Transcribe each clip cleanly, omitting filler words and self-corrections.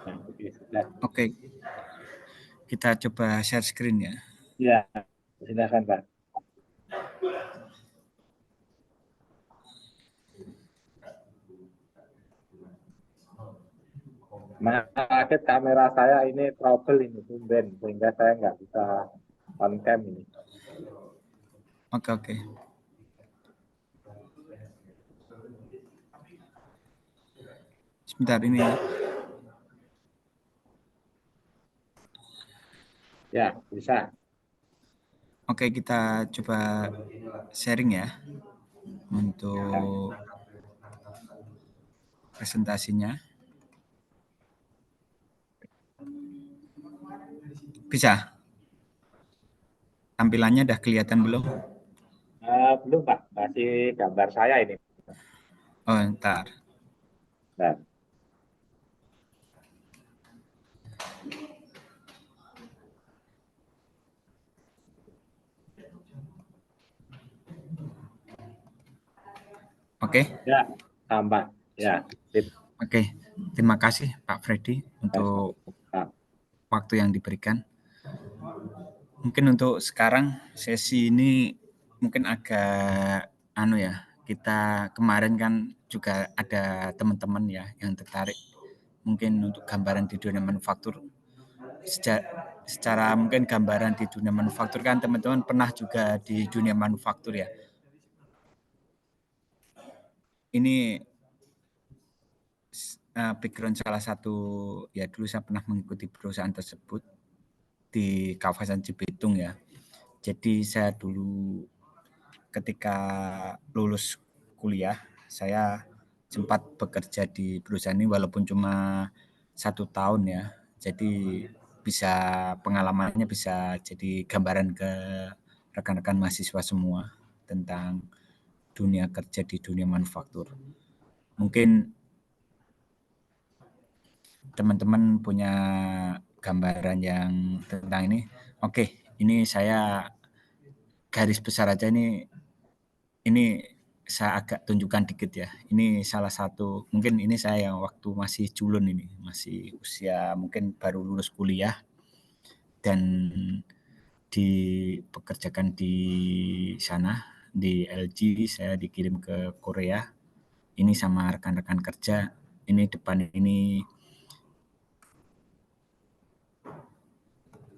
Nah, sudah. Oke, kita coba share screen ya. Ya, silakan Pak. Maaf, kamera saya ini trouble ini, tumben, sehingga saya nggak bisa on cam ini. Oke. Sebentar ini. Ya, bisa. Oke, kita coba sharing ya untuk presentasinya. Bisa? Tampilannya udah kelihatan belum? Belum Pak, masih gambar saya ini. Oh, ntar. Nah, Oke. ya, tambah. Ya, sip. Oke. Terima kasih Pak Freddy untuk Pak. waktu yang diberikan. Mungkin untuk sekarang sesi ini mungkin agak kita kemarin kan juga ada teman-teman ya yang tertarik mungkin untuk gambaran di dunia manufaktur. Secara mungkin gambaran di dunia manufaktur kan teman-teman pernah juga di dunia manufaktur ya. Ini background salah satu, ya dulu saya pernah mengikuti perusahaan tersebut di kawasan Cibitung ya. Jadi saya dulu ketika lulus kuliah, saya sempat bekerja di perusahaan ini walaupun cuma 1 tahun ya. Jadi pengalamannya bisa jadi gambaran ke rekan-rekan mahasiswa semua tentang dunia kerja di dunia manufaktur. Mungkin teman-teman punya gambaran yang tentang ini. Oke, ini saya garis besar aja ini saya agak tunjukkan dikit ya. Ini salah satu, mungkin ini saya yang waktu masih culun ini, masih usia mungkin baru lulus kuliah dan dipekerjakan di sana di LG. Saya dikirim ke Korea. Ini sama rekan-rekan kerja. Ini depan ini,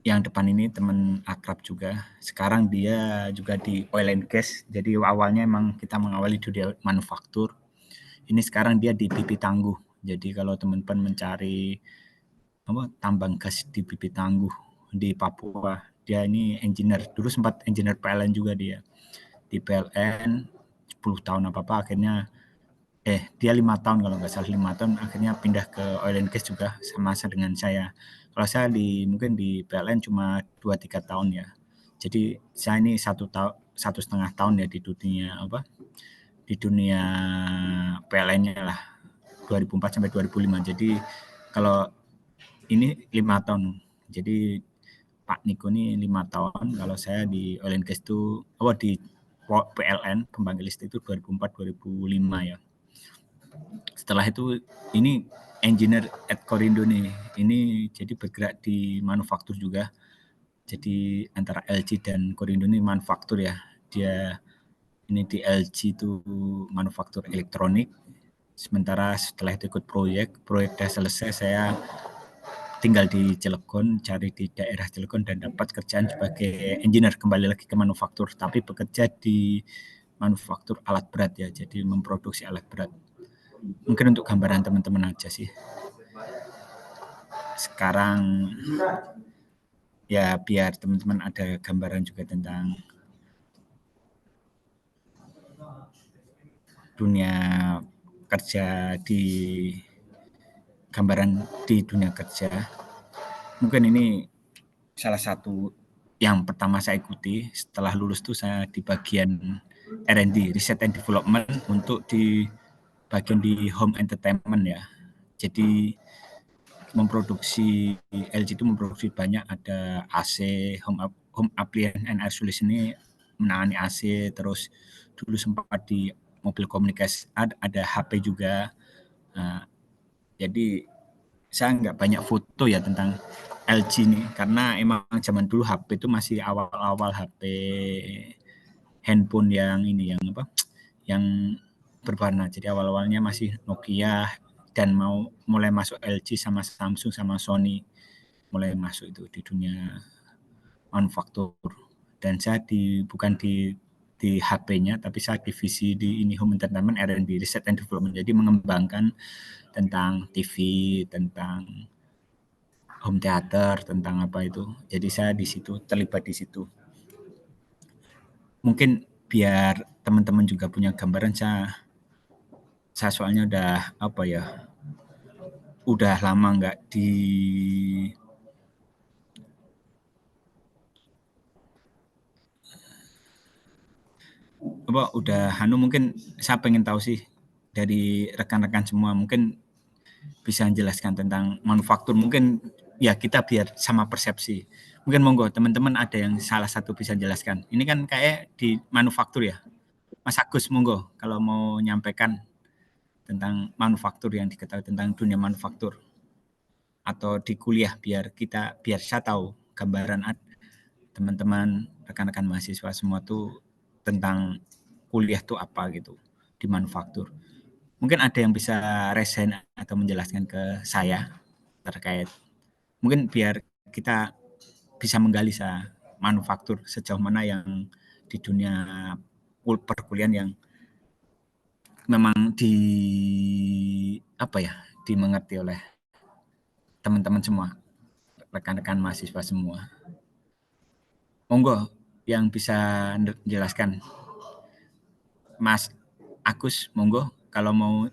yang depan ini teman akrab juga. Sekarang dia juga di oil and gas. Jadi awalnya emang kita mengawali dunia manufaktur. Ini sekarang dia di BP Tangguh. Jadi kalau teman-teman mencari tambang gas di BP Tangguh di Papua, dia ini engineer. Dulu sempat engineer PLN juga dia. Di PLN 10 tahun apa akhirnya dia 5 tahun kalau nggak salah, 5 tahun akhirnya pindah ke oil and gas juga sama dengan saya. Kalau saya mungkin di PLN cuma 2-3 tahun ya. Jadi saya ini 1,5 tahun ya di dunia PLN-nya lah, 2004 sampai 2005. Jadi kalau ini 5 tahun. Jadi Pak Niko ini 5 tahun, kalau saya di oil and gas itu di PLN pembangkit listrik itu 2004-2005 ya. Setelah itu ini engineer at Korindo nih. Ini jadi bergerak di manufaktur juga. Jadi antara LG dan Korindo ini manufaktur ya. Dia ini di LG itu manufaktur elektronik. Sementara setelah itu ikut proyek sudah selesai, saya tinggal di Cilegon, cari di daerah Cilegon dan dapat kerjaan sebagai engineer, kembali lagi ke manufaktur, tapi bekerja di manufaktur alat berat ya, jadi memproduksi alat berat. Mungkin untuk gambaran teman-teman aja sih. Sekarang ya biar teman-teman ada gambaran juga tentang dunia kerja gambaran di dunia kerja. Mungkin ini salah satu yang pertama saya ikuti setelah lulus tuh, saya di bagian R&D, Research and Development, untuk di bagian di home entertainment ya. Jadi LG itu memproduksi banyak, ada AC, home appliance and air solution ini menangani AC, terus dulu sempat di mobil komunikasi ada HP juga. Jadi saya nggak banyak foto ya tentang LG nih, karena emang zaman dulu HP itu masih awal-awal HP handphone yang ini, yang apa, yang berwarna. Jadi awal-awalnya masih Nokia, dan mau mulai masuk LG sama Samsung sama Sony, mulai masuk itu di dunia manufaktur. Dan saya bukan di HP-nya, tapi saya divisi di ini, Home Entertainment R&D, Research and Development. Jadi mengembangkan tentang TV, tentang home theater, tentang apa itu. Jadi saya di situ, terlibat di situ. Mungkin biar teman-teman juga punya gambaran, saya soalnya udah apa ya, udah lama nggak di apa, udah mungkin saya pengen tahu sih dari rekan-rekan semua, mungkin bisa menjelaskan tentang manufaktur, mungkin ya kita biar sama persepsi. Mungkin monggo teman-teman ada yang salah satu bisa jelaskan. Ini kan kayak di manufaktur ya. Mas Agus monggo kalau mau nyampaikan tentang manufaktur, yang diketahui tentang dunia manufaktur atau di kuliah, biar saya tahu gambaran teman-teman rekan-rekan mahasiswa semua tuh tentang kuliah tuh apa gitu di manufaktur. Mungkin ada yang bisa resen atau menjelaskan ke saya terkait, mungkin biar kita bisa menggali manufaktur sejauh mana yang di dunia perkuliahan yang memang apa ya, dimengerti oleh teman-teman semua, rekan-rekan mahasiswa semua. Monggo yang bisa menjelaskan, Mas Agus, monggo kalau mau.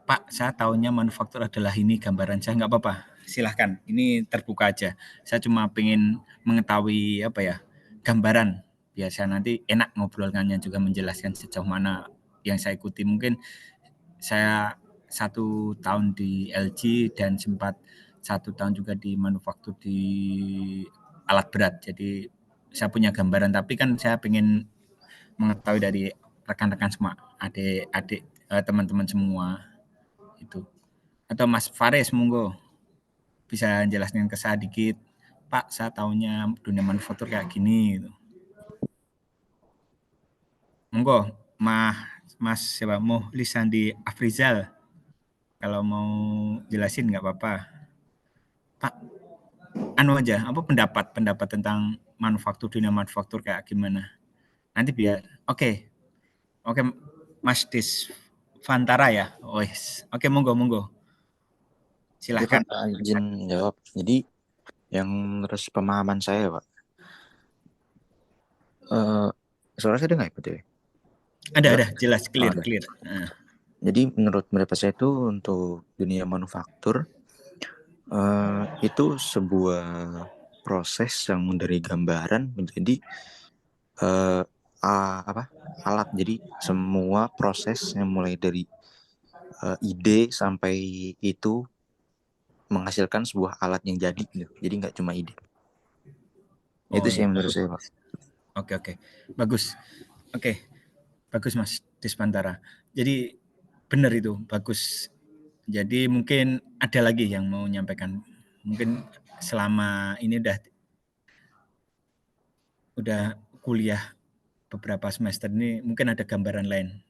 Pak, saya tahunya manufaktur adalah ini, gambaran saya, nggak apa-apa, silahkan, ini terbuka aja. Saya cuma pengen mengetahui apa ya, gambaran, biasa nanti enak ngobrolnya juga, menjelaskan sejauh mana yang saya ikuti. Mungkin saya 1 tahun di LG dan sempat 1 tahun juga di manufaktur di alat berat. Jadi saya punya gambaran, tapi kan saya pengen mengetahui dari rekan-rekan semua, adik-adik, teman-teman semua itu. Atau Mas Faris, monggo bisa jelaskan ke saya dikit. Pak, saya tahunya dunia manufaktur kayak gini gitu. Monggo, Mas siapa? Lisandi Afrizal. Kalau mau jelasin nggak apa-apa. Pak, aja, apa pendapat tentang dunia manufaktur kayak gimana? Nanti biar, oke, Mas Fantara ya. Oke, monggo. Ya Silahkan. Pak, izin jawab. Jadi yang menurut pemahaman saya Pak, suara saya dengar ya? Ada, jelas, clear. Jadi menurut pendapat saya itu untuk dunia manufaktur itu sebuah proses yang dari gambaran menjadi alat. Jadi semua proses yang mulai dari ide sampai itu menghasilkan sebuah alat yang jadi gitu. Jadi nggak cuma ide. Itu sih yang menurut saya Pak. Oke. Bagus. Bagus Mas Dispantara. Jadi benar itu, bagus. Jadi mungkin ada lagi yang mau menyampaikan. Mungkin selama ini udah kuliah beberapa semester ini, mungkin ada gambaran lain.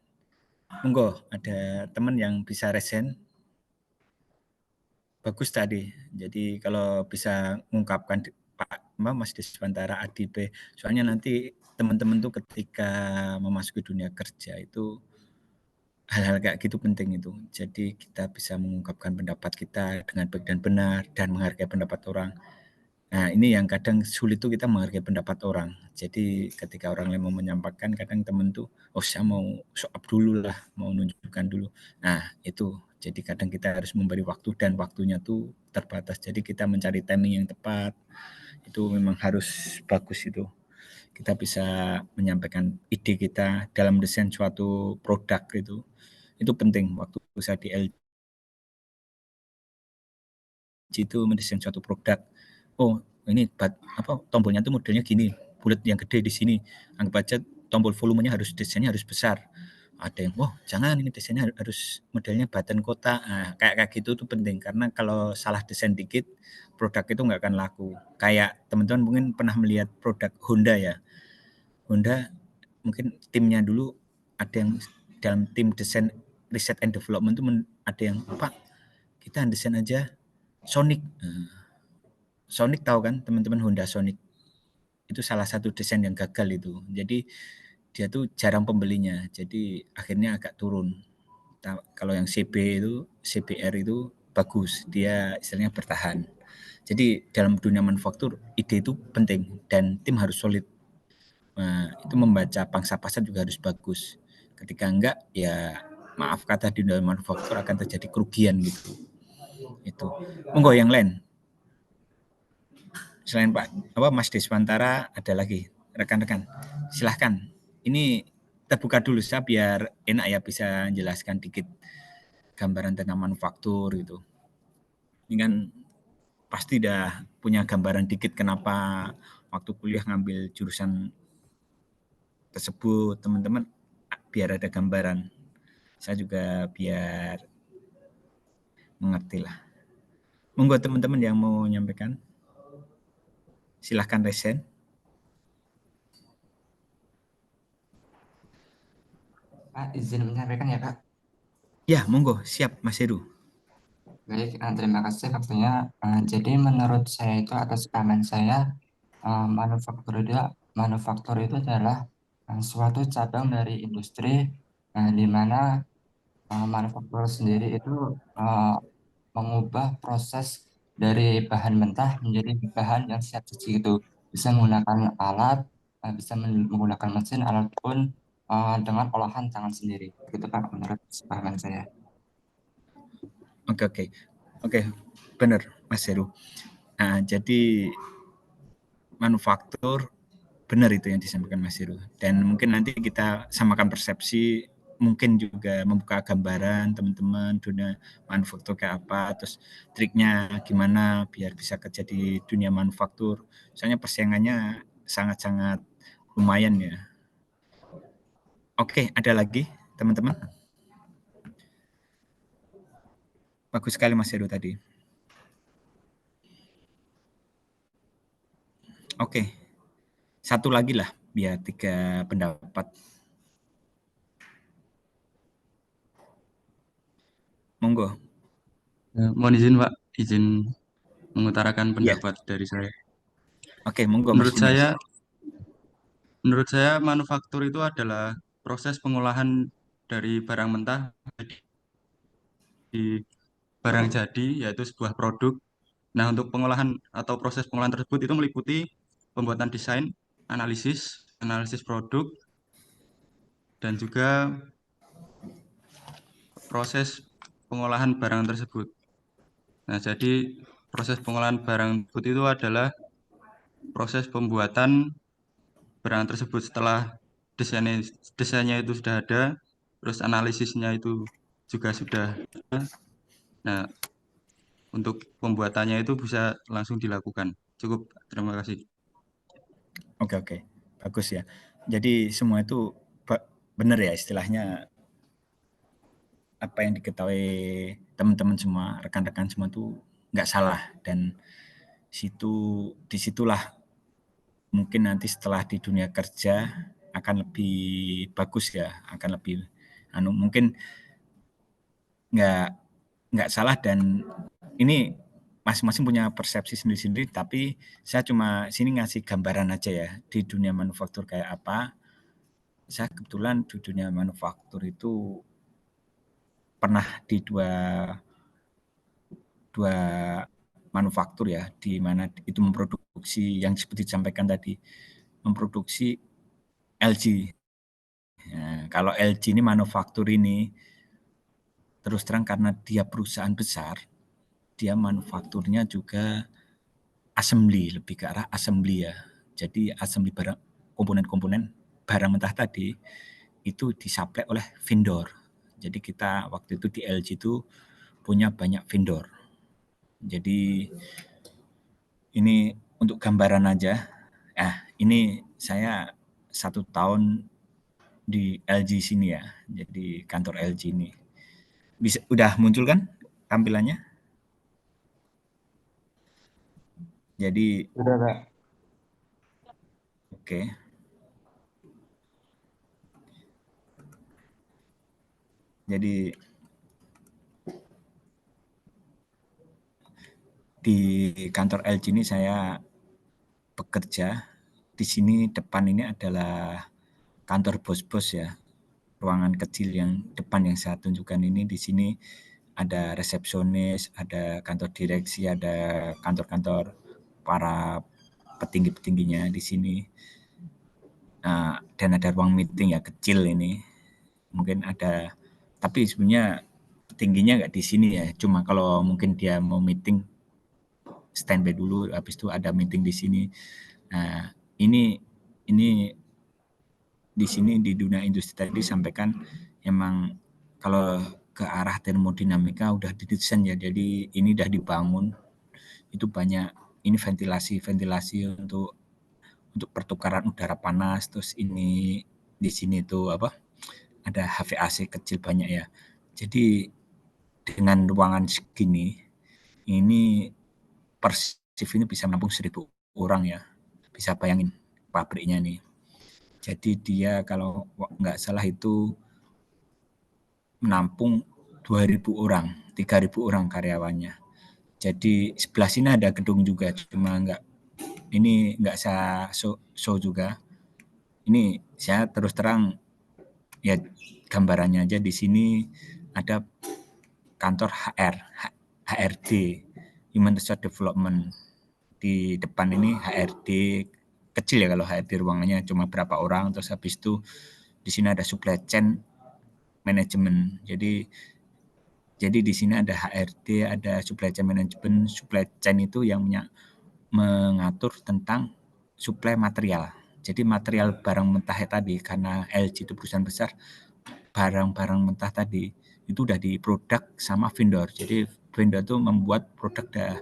Monggo, ada teman yang bisa resen. Bagus tadi. Jadi kalau bisa mengungkapkan Pak Mas Dispantara ADP, soalnya nanti teman-teman tuh ketika memasuki dunia kerja itu hal-hal kayak gitu penting itu. Jadi kita bisa mengungkapkan pendapat kita dengan baik dan benar dan menghargai pendapat orang. Nah, ini yang kadang sulit tuh, kita menghargai pendapat orang. Jadi ketika orang lain mau menyampaikan, kadang temen tuh, saya mau show up dulu lah, mau nunjukkan dulu. Nah, itu. Jadi kadang kita harus memberi waktu, dan waktunya tuh terbatas. Jadi kita mencari timing yang tepat. Itu memang harus bagus itu. Kita bisa menyampaikan ide kita dalam desain suatu produk itu. Itu penting. Waktu saya di LG itu mendesain suatu produk, ini tombolnya tuh modelnya gini, bulat yang gede di sini, anggap aja tombol volumenya desainnya harus besar. Ada yang, "Oh jangan, ini desainnya harus modelnya button kotak." Nah, kayak gitu tuh penting, karena kalau salah desain dikit, produk itu nggak akan laku. Kayak teman-teman mungkin pernah melihat produk Honda ya. Honda mungkin timnya dulu ada yang dalam tim desain research and development itu ada yang, "Pak, kita desain aja Sonic." Sonic tahu kan teman-teman, Honda Sonic? Itu salah satu desain yang gagal itu. Jadi dia tuh jarang pembelinya, jadi akhirnya agak turun. Kalau yang CBR itu bagus, dia istilahnya bertahan. Jadi dalam dunia manufaktur, ide itu penting dan tim harus solid. Nah, itu membaca pangsa pasar juga harus bagus. Ketika enggak, ya maaf kata di dunia manufaktur akan terjadi kerugian gitu. Itu. Monggo yang lain. Selain Mas Deswantara, ada lagi rekan-rekan. Silahkan. Ini terbuka dulu saya biar enak ya bisa menjelaskan dikit gambaran tentang manufaktur gitu. Ini kan pasti dah punya gambaran dikit kenapa waktu kuliah ngambil jurusan tersebut, teman-teman, biar ada gambaran. Saya juga biar mengerti lah. Monggo teman-teman yang mau menyampaikan, silahkan resen. Pak, izin menyampaikan ya, Kak. Ya, monggo, siap Mas Heru. Baik, terima kasih waktunya. Jadi menurut saya itu atas pahaman saya, manufaktur itu adalah suatu cabang dari industri di mana manufaktur sendiri itu uh, mengubah proses dari bahan mentah menjadi bahan yang siap saji itu. Bisa menggunakan alat, bisa menggunakan mesin, ataupun dengan olahan tangan sendiri. Begitu Pak, menurut pahaman saya. Oke, benar Mas Heru. Nah, jadi manufaktur benar itu yang disampaikan Mas Heru. Dan mungkin nanti kita samakan persepsi, mungkin juga membuka gambaran teman-teman dunia manufaktur kayak apa, terus triknya gimana biar bisa kerja di dunia manufaktur. Soalnya persaingannya sangat-sangat lumayan ya. Oke, ada lagi teman-teman? Bagus sekali Mas Heru tadi. Oke, satu lagi lah biar 3 pendapat. Monggo. Mohon izin Pak, izin mengutarakan pendapat dari saya. Oke, monggo Mas Menurut Dimas. saya manufaktur itu adalah proses pengolahan dari barang mentah di barang jadi, yaitu sebuah produk. Nah, untuk pengolahan atau proses pengolahan tersebut itu meliputi pembuatan desain, analisis produk, dan juga proses pengolahan barang tersebut. Nah, jadi proses pengolahan barang tersebut itu adalah proses pembuatan barang tersebut setelah desainnya itu sudah ada, terus analisisnya itu juga sudah ada. Nah, untuk pembuatannya itu bisa langsung dilakukan. Cukup, terima kasih. Oke. Bagus ya. Jadi semua itu benar ya istilahnya, apa yang diketahui teman-teman semua, rekan-rekan semua itu nggak salah, dan disitulah mungkin nanti setelah di dunia kerja akan lebih bagus ya, akan lebih mungkin nggak salah, dan ini masing-masing punya persepsi sendiri-sendiri, tapi saya cuma sini ngasih gambaran aja ya di dunia manufaktur kayak apa. Saya kebetulan di dunia manufaktur itu pernah di dua manufaktur ya, di mana itu memproduksi yang seperti disampaikan tadi, memproduksi LG. Nah, kalau LG ini manufaktur ini terus terang karena dia perusahaan besar, dia manufakturnya juga assembly, lebih ke arah assembly ya. Jadi assembly barang, komponen-komponen barang mentah tadi itu disuplai oleh vendor. Jadi kita waktu itu di LG itu punya banyak vendor. Jadi ini untuk gambaran aja. Ini saya 1 tahun di LG sini ya. Jadi kantor LG ini. Bisa udah muncul kan tampilannya? Jadi Sudah, Pak. oke. Jadi di kantor LG ini saya bekerja. Di sini depan ini adalah kantor bos-bos ya. Ruangan kecil yang depan yang saya tunjukkan ini, di sini ada resepsionis, ada kantor direksi, ada kantor-kantor para petinggi-petingginya di sini. Dan ada ruang meeting ya kecil ini. Mungkin ada, tapi sebenarnya tingginya nggak di sini ya. Cuma kalau mungkin dia mau meeting standby dulu, habis itu ada meeting di sini. Nah, ini di sini di dunia industri tadi sampaikan emang kalau ke arah termodinamika udah didesain ya, jadi ini udah dibangun, itu banyak ini ventilasi untuk pertukaran udara panas, terus ini di sini tuh apa ada HVAC kecil banyak ya. Jadi dengan ruangan segini ini per shift ini bisa menampung 1.000 orang ya, bisa bayangin pabriknya nih. Jadi dia kalau nggak salah itu menampung 2.000 orang, 3.000 orang karyawannya. Jadi sebelah sini ada gedung juga, cuma nggak saya show juga. Ini saya terus terang ya gambarannya aja. Di sini ada kantor HRD, Human Resource Development. Di depan ini HRD kecil ya, kalau HRD ruangannya cuma berapa orang, terus habis itu di sini ada supply chain management. Jadi di sini ada HRD, ada supply chain management. Supply chain itu yang mengatur tentang suplai material. Jadi material barang mentah tadi, karena LG itu perusahaan besar, barang-barang mentah tadi itu udah diproduk sama vendor. Jadi vendor itu membuat produk udah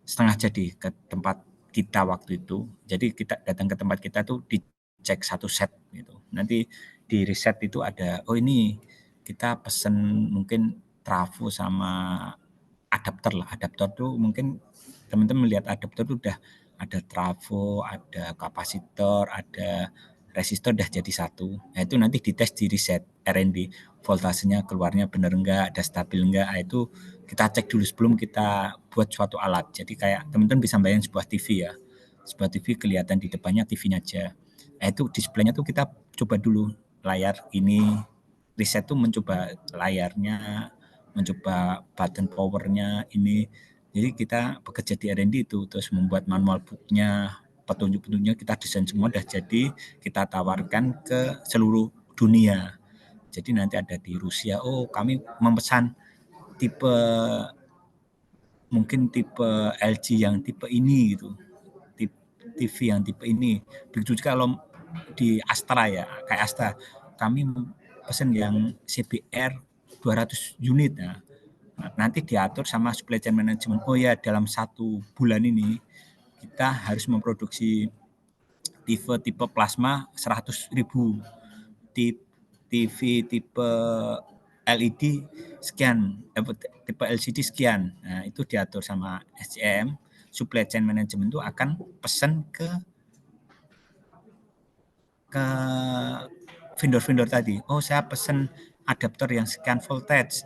setengah jadi ke tempat kita waktu itu. Jadi kita datang ke tempat kita tuh dicek satu set gitu. Nanti di riset itu ada, oh ini kita pesen mungkin trafo sama adapter lah. Adapter tuh mungkin teman-teman lihat adapter tuh udah ada trafo, ada kapasitor, ada resistor udah jadi satu. Nah itu nanti dites di riset R&D, voltasenya keluarnya benar enggak, ada stabil enggak. Nah, itu kita cek dulu sebelum kita buat suatu alat. Jadi kayak teman-teman bisa bayangin sebuah TV ya. Sebuah TV kelihatan di depannya TV-nya aja. Nah itu displaynya tuh kita coba dulu layar ini, riset tuh mencoba layarnya, mencoba button powernya ini. Jadi kita bekerja di R&D itu, terus membuat manual booknya, petunjuk-petunjuknya kita desain semua udah jadi, kita tawarkan ke seluruh dunia. Jadi nanti ada di Rusia, oh kami memesan tipe mungkin tipe LG yang tipe ini gitu, TV yang tipe ini. Begitu juga kalau di Astra ya, kayak Astra, kami pesan yang CBR 200 unit. Nah, nanti diatur sama supply chain management. Oh ya, dalam 1 bulan ini kita harus memproduksi tipe plasma 100.000, TV tipe LED sekian, tipe LCD sekian. Nah, itu diatur sama SCM. Supply chain management itu akan pesan ke vendor-vendor tadi. Oh, saya pesan adapter yang sekian voltage.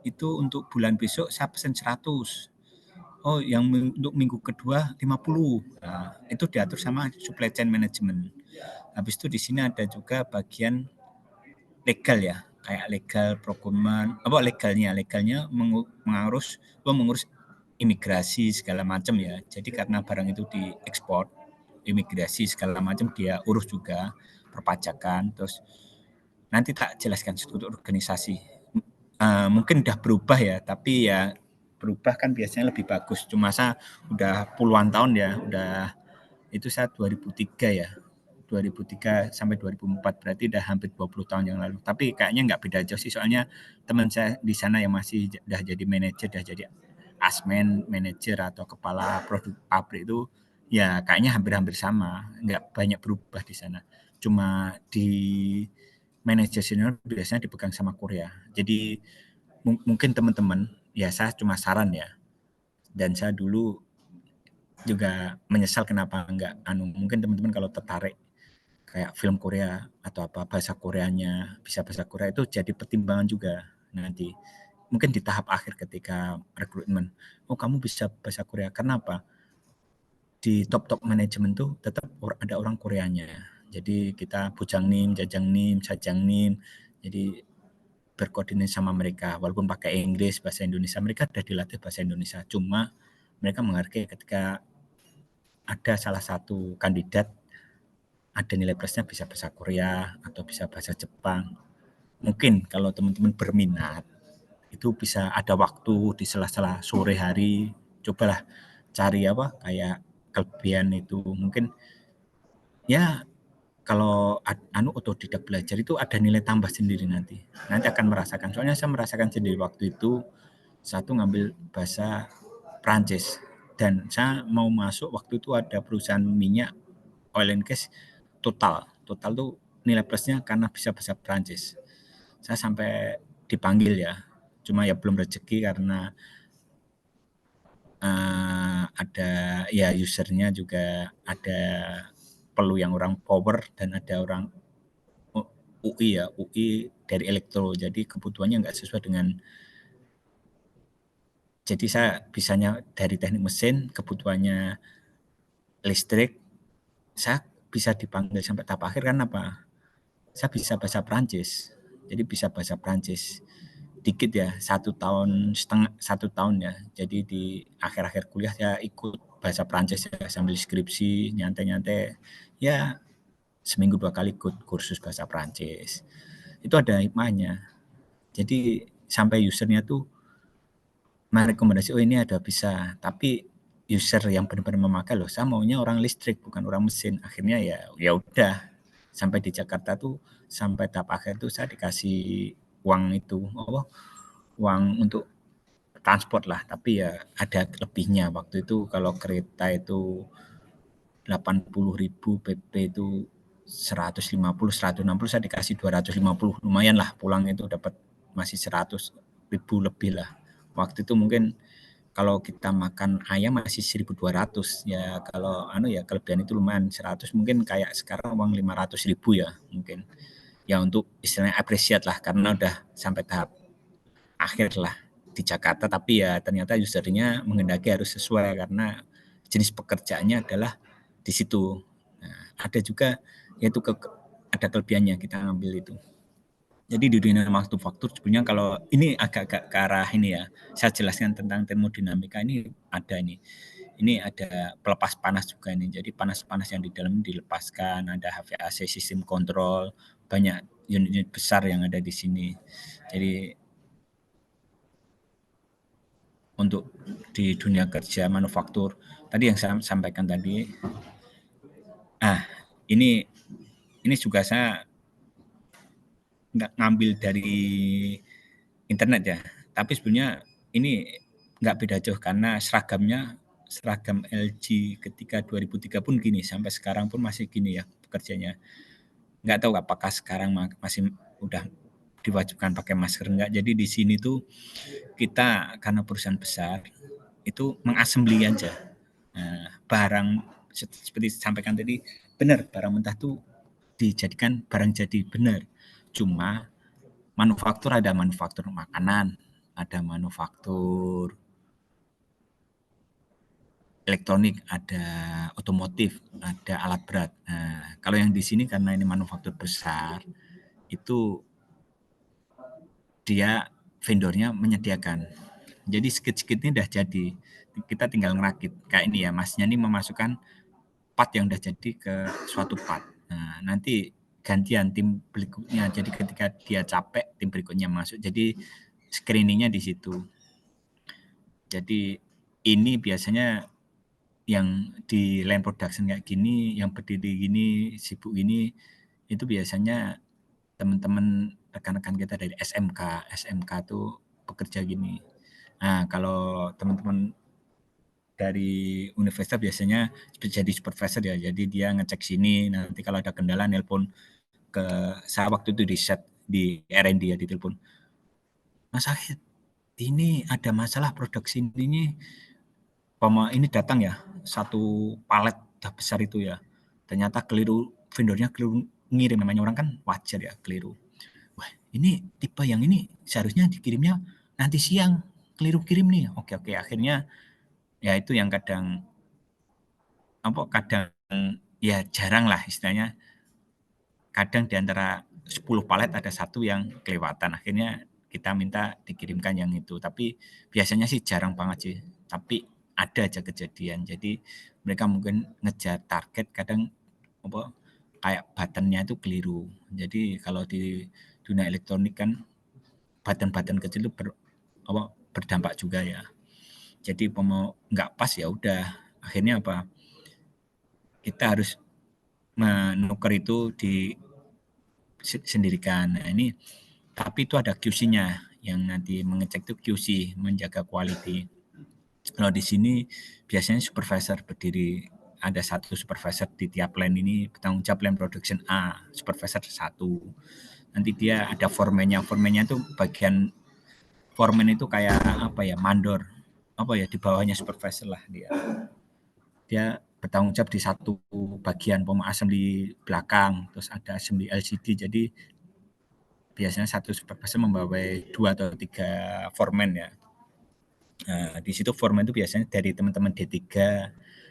Itu untuk bulan besok saya pesan 100. Oh, yang untuk minggu kedua 50. Nah, itu diatur sama supply chain management. Habis itu di sini ada juga bagian legal ya, kayak legal procurement, legalnya mengurus imigrasi segala macam ya. Jadi karena barang itu diekspor, imigrasi segala macam dia urus juga, perpajakan. Terus nanti tak jelaskan struktur organisasi. Mungkin udah berubah ya, tapi ya berubah kan biasanya lebih bagus. Cuma saya udah puluhan tahun ya, udah itu saya 2003 ya. 2003 sampai 2004, berarti udah hampir 20 tahun yang lalu. Tapi kayaknya nggak beda jauh sih, soalnya teman saya di sana yang masih udah jadi manajer, udah jadi asmen, manajer atau kepala produk pabrik itu ya kayaknya hampir-hampir sama, nggak banyak berubah di sana. Cuma di manajer senior biasanya dipegang sama Korea. Jadi mungkin teman-teman, ya saya cuma saran ya, dan saya dulu juga menyesal kenapa enggak mungkin teman-teman kalau tertarik kayak film Korea atau apa bahasa Koreanya, bisa bahasa Korea itu jadi pertimbangan juga nanti. Mungkin di tahap akhir ketika rekrutmen, oh kamu bisa bahasa Korea, kenapa? Di top manajemen tuh tetap ada orang Koreanya. Jadi kita bujangnim, jajangnim, sajangnim. Jadi berkoordinasi sama mereka. Walaupun pakai Inggris, bahasa Indonesia, mereka sudah dilatih bahasa Indonesia. Cuma mereka menghargai ketika ada salah satu kandidat ada nilai plusnya bisa bahasa Korea atau bisa bahasa Jepang. Mungkin kalau teman-teman berminat, itu bisa ada waktu di sela-sela sore hari, cobalah cari apa kayak kelebihan itu. Mungkin ya kalau otodidak belajar itu ada nilai tambah sendiri nanti akan merasakan. Soalnya saya merasakan sendiri waktu itu satu ngambil bahasa Prancis dan saya mau masuk waktu itu ada perusahaan minyak oil and gas total tuh nilai plusnya karena bisa bahasa Prancis. Saya sampai dipanggil ya, cuma ya belum rezeki karena ada ya usernya juga ada perlu yang orang power dan ada orang UI dari elektro, jadi kebutuhannya nggak sesuai dengan, jadi saya bisanya dari teknik mesin, kebutuhannya listrik, saya bisa dipanggil sampai tahap akhir kan apa? Saya bisa bahasa Prancis, jadi bisa bahasa Prancis dikit ya, 1 tahun ya, jadi di akhir-akhir kuliah saya ikut bahasa Prancis ya, sambil skripsi, nyantai-nyantai, ya seminggu 2 kali ikut kursus bahasa Prancis. Itu ada hikmahnya. Jadi sampai usernya tuh merekomendasi, oh ini ada bisa, tapi user yang benar-benar memakai loh, saya maunya orang listrik bukan orang mesin. Akhirnya ya udah sampai di Jakarta tuh sampai tahap akhir tuh saya dikasih uang itu, uang untuk transport lah, tapi ya ada lebihnya. Waktu itu kalau kereta itu 80.000, PP itu 150, 160, saya dikasih 250, lumayan lah pulang itu dapat masih 100.000 lebih lah. Waktu itu mungkin kalau kita makan ayam masih 1.200 ya, kalau ya kelebihan itu lumayan 100, mungkin kayak sekarang uang 500.000 ya mungkin. Ya untuk istilahnya appreciate lah karena udah sampai tahap akhir lah di Jakarta, tapi ya ternyata usernya menghendaki harus sesuai karena jenis pekerjaannya adalah di situ. Nah, ada juga yaitu ada kelebihannya kita ngambil itu. Jadi di dunia manufaktur sebenarnya kalau ini agak ke arah ini ya, saya jelaskan tentang termodinamika ini ada ini. Ini ada pelepas panas juga ini. Jadi panas-panas yang di dalam dilepaskan, ada HVAC sistem kontrol, banyak unit-unit besar yang ada di sini. Jadi untuk di dunia kerja manufaktur tadi yang saya sampaikan tadi, ini juga saya nggak ngambil dari internet ya, tapi sebenarnya ini nggak beda jauh karena seragam LG ketika 2003 pun gini, sampai sekarang pun masih gini ya pekerjanya. Nggak tahu apakah sekarang masih udah diwajibkan pakai masker enggak. Jadi di sini tuh kita karena perusahaan besar itu mengassembly aja. Nah, barang seperti disampaikan tadi, benar barang mentah tuh dijadikan barang jadi, benar. Cuma manufaktur ada manufaktur makanan, ada manufaktur elektronik, ada otomotif, ada alat berat. Nah, kalau yang di sini karena ini manufaktur besar, itu dia vendornya menyediakan. Jadi sedikit-sedikit ini udah jadi. Kita tinggal ngerakit. Kayak ini ya, masnya ini memasukkan part yang udah jadi ke suatu part. Nah, nanti gantian tim berikutnya. Jadi ketika dia capek, tim berikutnya masuk. Jadi screeningnya di situ. Jadi ini biasanya yang di line production kayak gini, yang berdiri gini, sibuk gini, itu biasanya teman-teman rekan-rekan kita dari SMK tuh bekerja gini. Nah, kalau teman-teman dari universitas biasanya jadi supervisor ya, jadi dia ngecek sini, nanti kalau ada kendala nelpon ke saya waktu itu di set di R&D ya, ditelepon, Mas Syahid, ini ada masalah produksi ini ini datang ya, satu palet udah besar itu ya, ternyata keliru, vendornya keliru ngirim, namanya orang kan wajar ya keliru. Wah, ini tipe yang ini seharusnya dikirimnya nanti siang, keliru kirim nih. Oke, akhirnya ya itu yang kadang ya jarang lah istilahnya, kadang di antara 10 palet ada satu yang kelewatan, akhirnya kita minta dikirimkan yang itu, tapi biasanya sih jarang banget sih, tapi ada aja kejadian. Jadi mereka mungkin ngejar target, kadang kayak buttonnya itu keliru. Jadi kalau di dunia elektronik kan button kecil itu berdampak juga ya. Jadi mau nggak pas ya udah, akhirnya apa, kita harus menukar itu di sendirikan. Nah, ini tapi itu ada QC-nya yang nanti mengecek itu QC, menjaga quality. Kalau di sini biasanya supervisor berdiri, ada satu supervisor di tiap line ini, bertanggung jawab line production A, supervisor satu. Nanti dia ada foreman-nya itu bagian foreman itu kayak apa ya, mandor, apa ya, di bawahnya supervisor lah dia. Dia bertanggung jawab di satu bagian, assembly belakang, terus ada assembly LCD, jadi biasanya satu supervisor membawai 2 atau 3 foreman ya. Nah, di situ foreman itu biasanya dari teman-teman D3,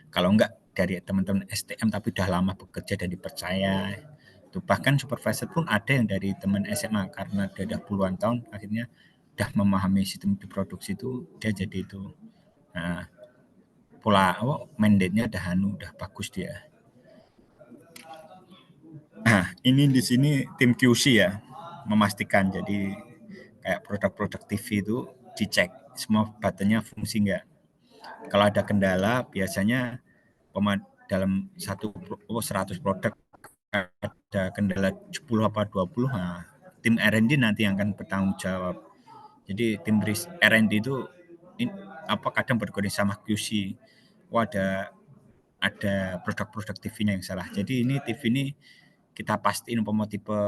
kalau enggak dari teman-teman STM tapi udah lama bekerja dan dipercaya. Itu bahkan supervisor pun ada yang dari teman SMA, karena dia udah puluhan tahun, akhirnya udah memahami sistem diproduksi itu, dia jadi itu. Nah, pola mandate-nya udah bagus dia. Nah, ini di sini tim QC ya, memastikan, jadi kayak produk-produk TV itu dicek semua buttonnya fungsi enggak. Kalau ada kendala biasanya dalam 100 produk ada kendala 10 apa 20, nah, tim R&D nanti yang akan bertanggung jawab. Jadi tim R&D itu kadang berkoordinasi sama QC. Ada produk-produk TV-nya yang salah. Jadi ini TV ini kita pastiin tipe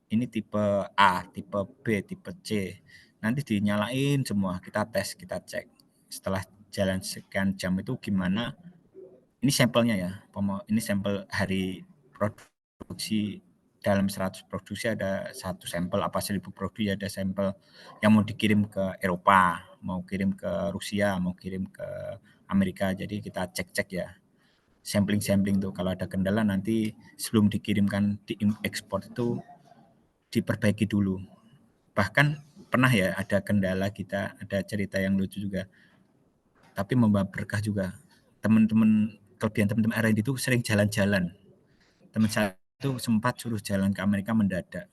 ini tipe A, tipe B, tipe C. Nanti dinyalain semua, kita tes, kita cek. Setelah jalan sekian jam itu gimana? Ini sampelnya ya. Ini sampel hari produksi, dalam 100 produksi ada 1 sampel, apa 1000 produksi ada sampel yang mau dikirim ke Eropa, mau kirim ke Rusia, mau kirim ke Amerika. Jadi kita cek-cek ya. Sampling tuh, kalau ada kendala nanti sebelum dikirimkan diekspor itu diperbaiki dulu. Bahkan pernah ya ada kendala, kita ada cerita yang lucu juga, tapi membawa berkah juga. Kelebihan teman-teman R&D itu sering jalan-jalan. Teman saya itu sempat suruh jalan ke Amerika mendadak.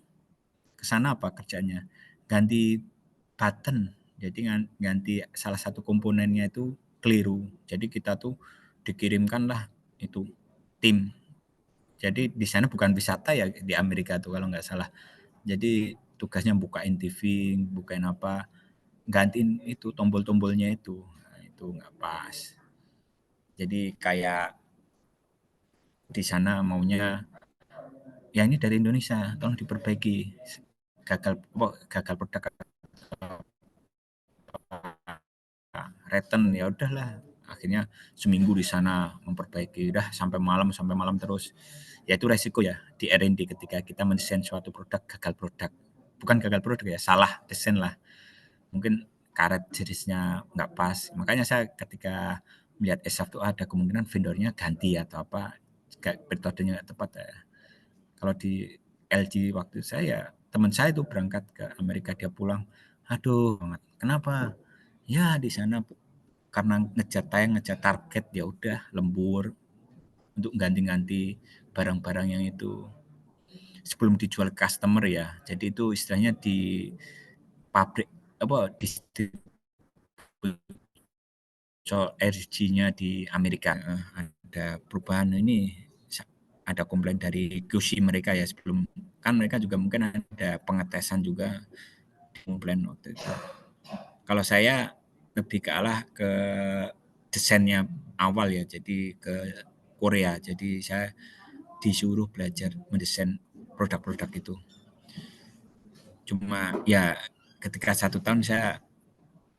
Kesana apa kerjanya? Ganti button. Jadi ganti salah satu komponennya itu keliru. Jadi kita tuh dikirimkanlah itu tim. Jadi di sana bukan wisata ya di Amerika tuh kalau nggak salah. Jadi tugasnya bukain TV, bukain apa, gantiin itu tombol-tombolnya itu. Nah, itu nggak pas. Jadi kayak di sana maunya ya ini dari Indonesia, tolong diperbaiki. Gagal produk, return, ya udahlah. Akhirnya seminggu di sana memperbaiki, udah sampai malam terus. Ya itu resiko ya di R&D ketika kita mendesain suatu produk, gagal produk. Bukan gagal produk ya, salah desain lah. Mungkin karet jenisnya nggak pas. Makanya saya ketika melihat ESAF itu ada kemungkinan vendornya ganti atau apa, metodenya nggak tepat ya. Kalau di LG waktu saya, teman saya itu berangkat ke Amerika, dia pulang, aduh banget. Kenapa? Ya di sana karena ngejar target, ya udah lembur untuk ganti-ganti barang-barang yang itu sebelum dijual customer ya. Jadi itu istilahnya di pabrik distributor RG-nya di Amerika. Ada perubahan ini, ada komplain dari QC mereka ya, sebelum kan mereka juga mungkin ada pengetesan juga, komplain waktu itu. Kalau saya lebih ke desainnya awal ya, jadi ke Korea. Jadi saya disuruh belajar mendesain produk-produk itu. Cuma ya ketika 1 tahun saya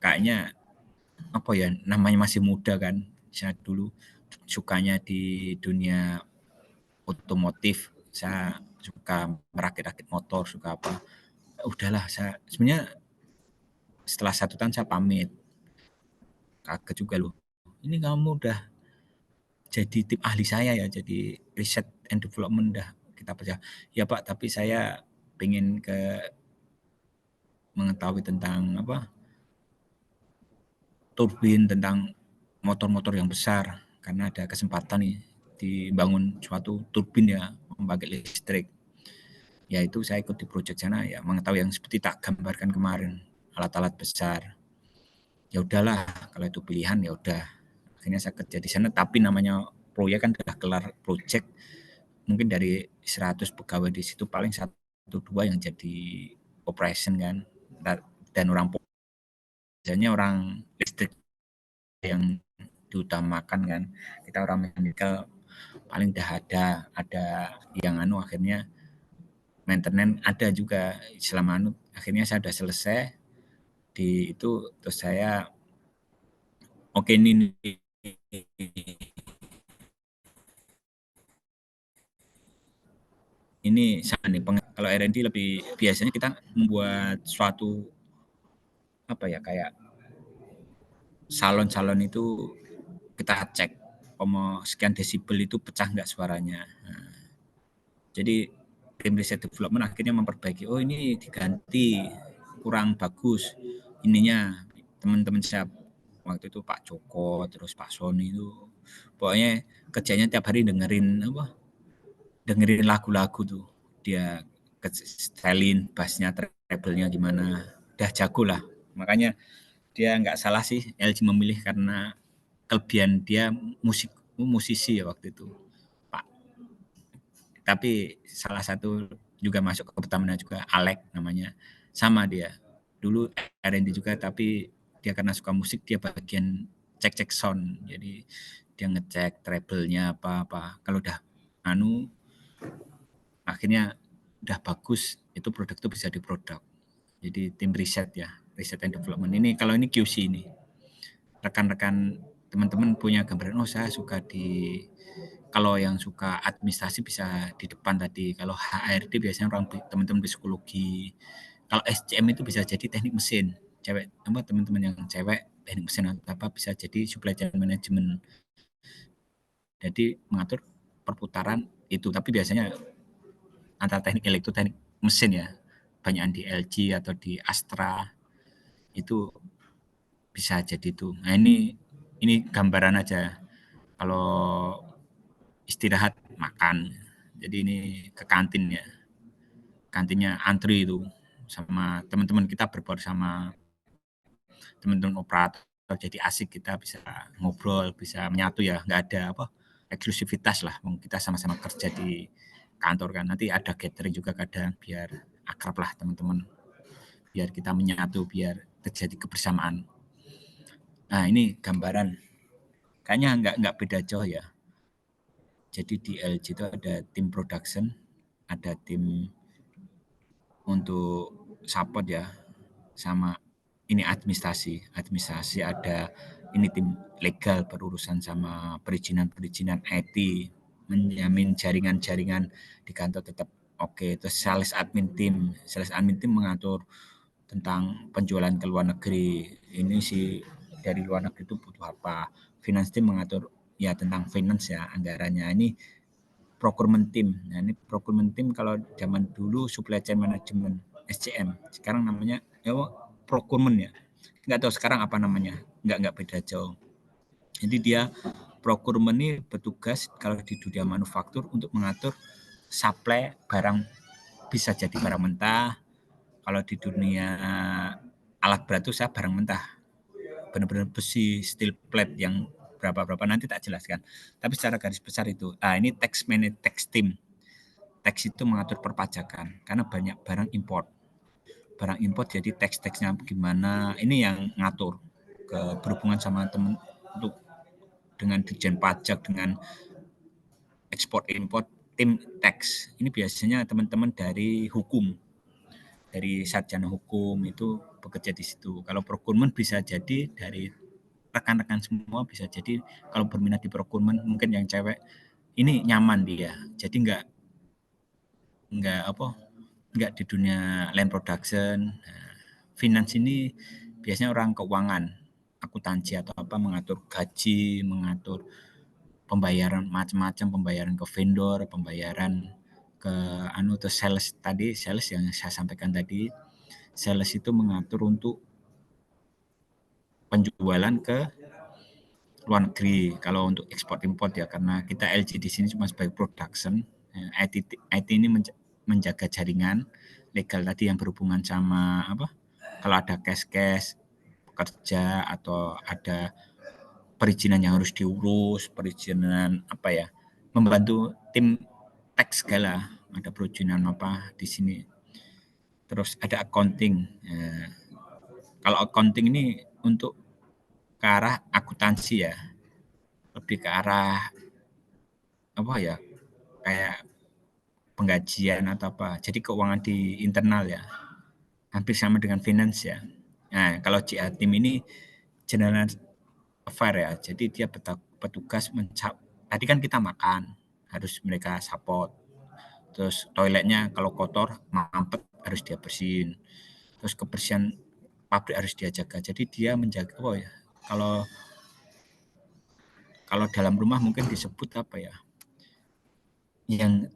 kayaknya apa ya, namanya masih muda kan, saya dulu sukanya di dunia otomotif, saya suka merakit-rakit motor, suka apa, udahlah saya sebenarnya setelah 1 tahun saya pamit, kaget juga loh, ini kamu udah jadi tim ahli saya ya, jadi riset and development dah kita percaya. Ya Pak, tapi saya pengen mengetahui tentang apa, turbin, tentang motor-motor yang besar, karena ada kesempatan nih dibangun suatu turbin ya, pembangkit listrik. Ya itu saya ikut di proyek sana ya, mengetahui yang seperti tak gambarkan kemarin, alat-alat besar. Ya udahlah, kalau itu pilihan ya udah. Akhirnya saya kerja di sana, tapi namanya proyek kan sudah kelar proyek, mungkin dari 100 pegawai di situ paling 1-2 yang jadi operation kan, dan orang biasanya orang listrik yang diutamakan kan, kita orang mekanikal paling udah ada yang akhirnya maintenance ada juga selama akhirnya saya udah selesai di itu, terus saya oke ini sama nih, kalau R&D lebih biasanya kita membuat suatu apa ya, kayak salon itu kita cek sekian desibel itu pecah nggak suaranya. Nah, jadi tim riset development akhirnya memperbaiki, oh ini diganti kurang bagus ininya, teman-teman saya waktu itu Pak Joko terus Pak Sony itu pokoknya kerjanya tiap hari dengerin lagu-lagu tuh, dia stylein bassnya, treble-nya gimana, udah jago lah. Makanya dia nggak salah sih LG memilih, karena kelebihan dia musisi ya waktu itu Pak. Tapi salah satu juga masuk ke pertamanya juga, Alek namanya, sama dia dulu R&D juga, tapi dia karena suka musik dia bagian cek sound, jadi dia ngecek treble-nya apa kalau udah akhirnya udah bagus, itu produk itu bisa diproduk. Jadi tim riset ya, riset and development ini, kalau ini QC ini, rekan-rekan teman-teman punya gambaran, oh saya suka kalau yang suka administrasi bisa di depan tadi, kalau HRD biasanya orang teman-teman psikologi, kalau SCM itu bisa jadi teknik mesin, cewek teman-teman yang cewek teknik mesin atau apa bisa jadi supply chain management, jadi mengatur perputaran itu, tapi biasanya antara teknik elektro, teknik mesin ya, banyak di LG atau di Astra itu bisa jadi itu. Nah ini gambaran aja, kalau istirahat makan, jadi ini ke kantin ya, kantinnya antri itu sama teman-teman kita, berbaur sama teman-teman operator, jadi asik, kita bisa ngobrol, bisa menyatu ya, nggak ada eksklusivitas lah, kita sama-sama kerja di kantor kan, nanti ada gathering juga kadang biar akrab lah teman-teman, biar kita menyatu, biar terjadi kebersamaan. Nah ini gambaran, kayaknya nggak beda jauh ya. Jadi di LG itu ada tim production, ada tim untuk support ya, sama ini administrasi ada ini tim legal berurusan sama perizinan IT, menjamin jaringan di kantor tetap oke. Terus sales admin team mengatur tentang penjualan ke luar negeri, ini sih dari luar negeri itu butuh apa. Finance team mengatur ya tentang finance ya, anggarannya. Ini procurement team. Nah, ini procurement team kalau zaman dulu supply chain management, SCM. Sekarang namanya procurement ya. Nggak tahu sekarang apa namanya. Nggak beda jauh. Jadi dia procurement ini bertugas kalau di dunia manufaktur untuk mengatur supply barang, bisa jadi barang mentah. Kalau di dunia alat berat itu saya barang mentah, benar-benar besi, steel plate yang berapa nanti tak jelaskan. Tapi secara garis besar itu. Ini tax team. Tax itu mengatur perpajakan karena banyak barang import. Barang import jadi tax-nya gimana? Ini yang ngatur, berhubungan sama dengan Ditjen Pajak, dengan ekspor import, tim tax. Ini biasanya teman-teman dari hukum, dari sarjana hukum itu bekerja di situ. Kalau procurement bisa jadi dari rekan-rekan semua, bisa jadi kalau berminat di procurement mungkin yang cewek ini nyaman dia. Jadi nggak di dunia land production. Nah, finance ini biasanya orang keuangan, akuntansi atau apa, mengatur gaji, mengatur pembayaran macam-macam, pembayaran ke vendor, pembayaran ke terus sales yang saya sampaikan tadi. Sales itu mengatur untuk penjualan ke luar negeri. Kalau untuk ekspor impor ya, karena kita LG di sini cuma sebagai production. IT ini menjaga jaringan legal tadi yang berhubungan sama apa? Kalau ada cash pekerja atau ada perizinan yang harus diurus, perizinan apa ya, membantu tim tax segala, ada perizinan apa di sini. Terus ada accounting. Kalau accounting ini untuk ke arah akuntansi ya, lebih ke arah apa ya, kayak penggajian atau apa. Jadi keuangan di internal ya, hampir sama dengan finance ya. Nah, kalau GA tim ini general affair ya, jadi dia petugas tadi kan kita makan, harus mereka support. Terus toiletnya kalau kotor, mampet harus dia bersihin. Terus kebersihan pabrik harus dia jaga. Jadi dia menjaga, kalau dalam rumah mungkin disebut apa ya, yang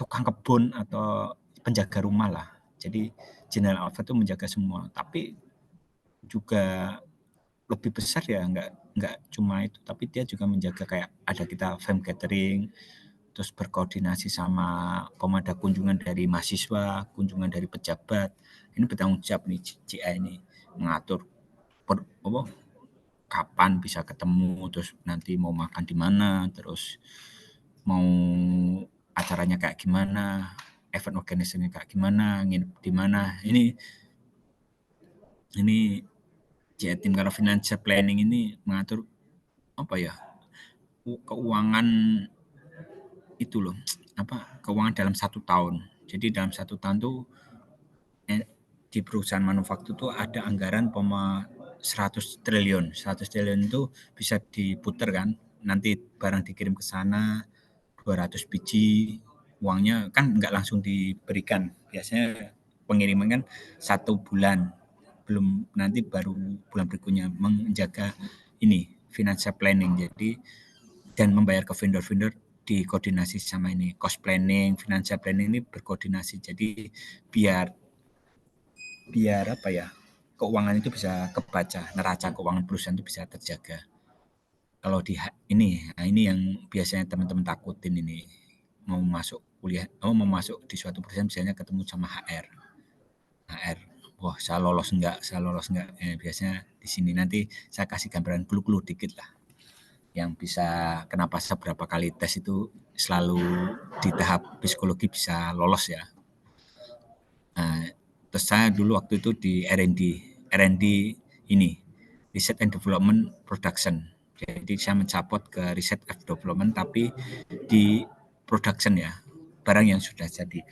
tukang kebun atau penjaga rumah lah. Jadi general outfit itu menjaga semua. Tapi juga lebih besar ya, nggak cuma itu, tapi dia juga menjaga kayak ada kita farm catering, terus berkoordinasi sama pemada kunjungan dari mahasiswa, kunjungan dari pejabat. Ini bertanggung jawab nih CI ini, mengatur kapan bisa ketemu, terus nanti mau makan di mana, terus mau acaranya kayak gimana, event organisasinya kayak gimana, nginep di mana. Ini JA tim. Kalau financial planning ini mengatur apa ya, keuangan itu loh, keuangan dalam 1 tahun. Jadi dalam 1 tahun tuh di perusahaan manufaktur tuh ada anggaran 100 triliun. 100 triliun itu bisa diputar kan, nanti barang dikirim ke sana 200 biji, uangnya kan nggak langsung diberikan. Biasanya pengiriman kan 1 bulan, belum nanti baru bulan berikutnya, menjaga ini financial planning. Jadi dan membayar ke vendor-vendor dikoordinasi sama ini cost planning, financial planning ini berkoordinasi. Jadi biar apa ya, keuangan itu bisa kebaca, neraca keuangan perusahaan itu bisa terjaga. Kalau di ini yang biasanya teman-teman takutin, ini mau masuk kuliah, mau masuk di suatu perusahaan biasanya ketemu sama HR. Wah, saya lolos enggak? Biasanya di sini nanti saya kasih gambaran clue dikit lah. Yang bisa kenapa seberapa kali tes itu selalu di tahap psikologi bisa lolos ya. Nah, terus saya dulu waktu itu di R&D ini, Research and Development Production. Jadi saya mencapot ke Research and Development tapi di production ya, barang yang sudah jadi.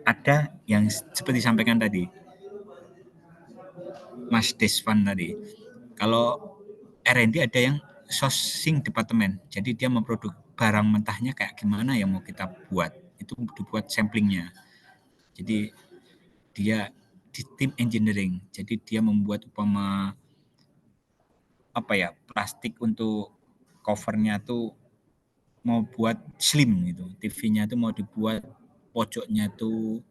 Ada yang seperti disampaikan tadi Mas Desvan tadi, kalau R&D ada yang sourcing department, jadi dia memproduk barang mentahnya kayak gimana yang mau kita buat, itu dibuat samplingnya. Jadi dia di tim engineering, jadi dia membuat plastik untuk covernya tuh mau buat slim gitu, TV-nya tuh mau dibuat pojoknya tuh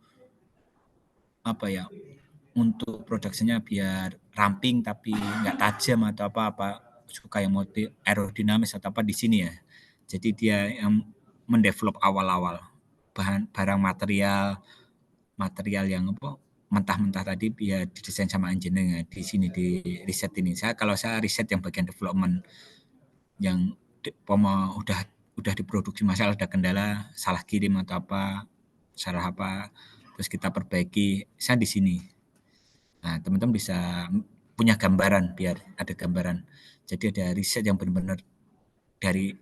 untuk produksinya biar ramping tapi nggak tajam atau apa, suka yang motif aerodinamis atau apa di sini ya. Jadi dia yang mendevelop awal-awal barang material yang mentah-mentah tadi biar didesain sama engineer di sini di riset ini. Kalau saya riset yang bagian development, yang udah diproduksi, masalah ada kendala, salah kirim atau apa, terus kita perbaiki, saya di sini. Nah, teman-teman bisa punya gambaran, biar ada gambaran. Jadi ada riset yang benar-benar dari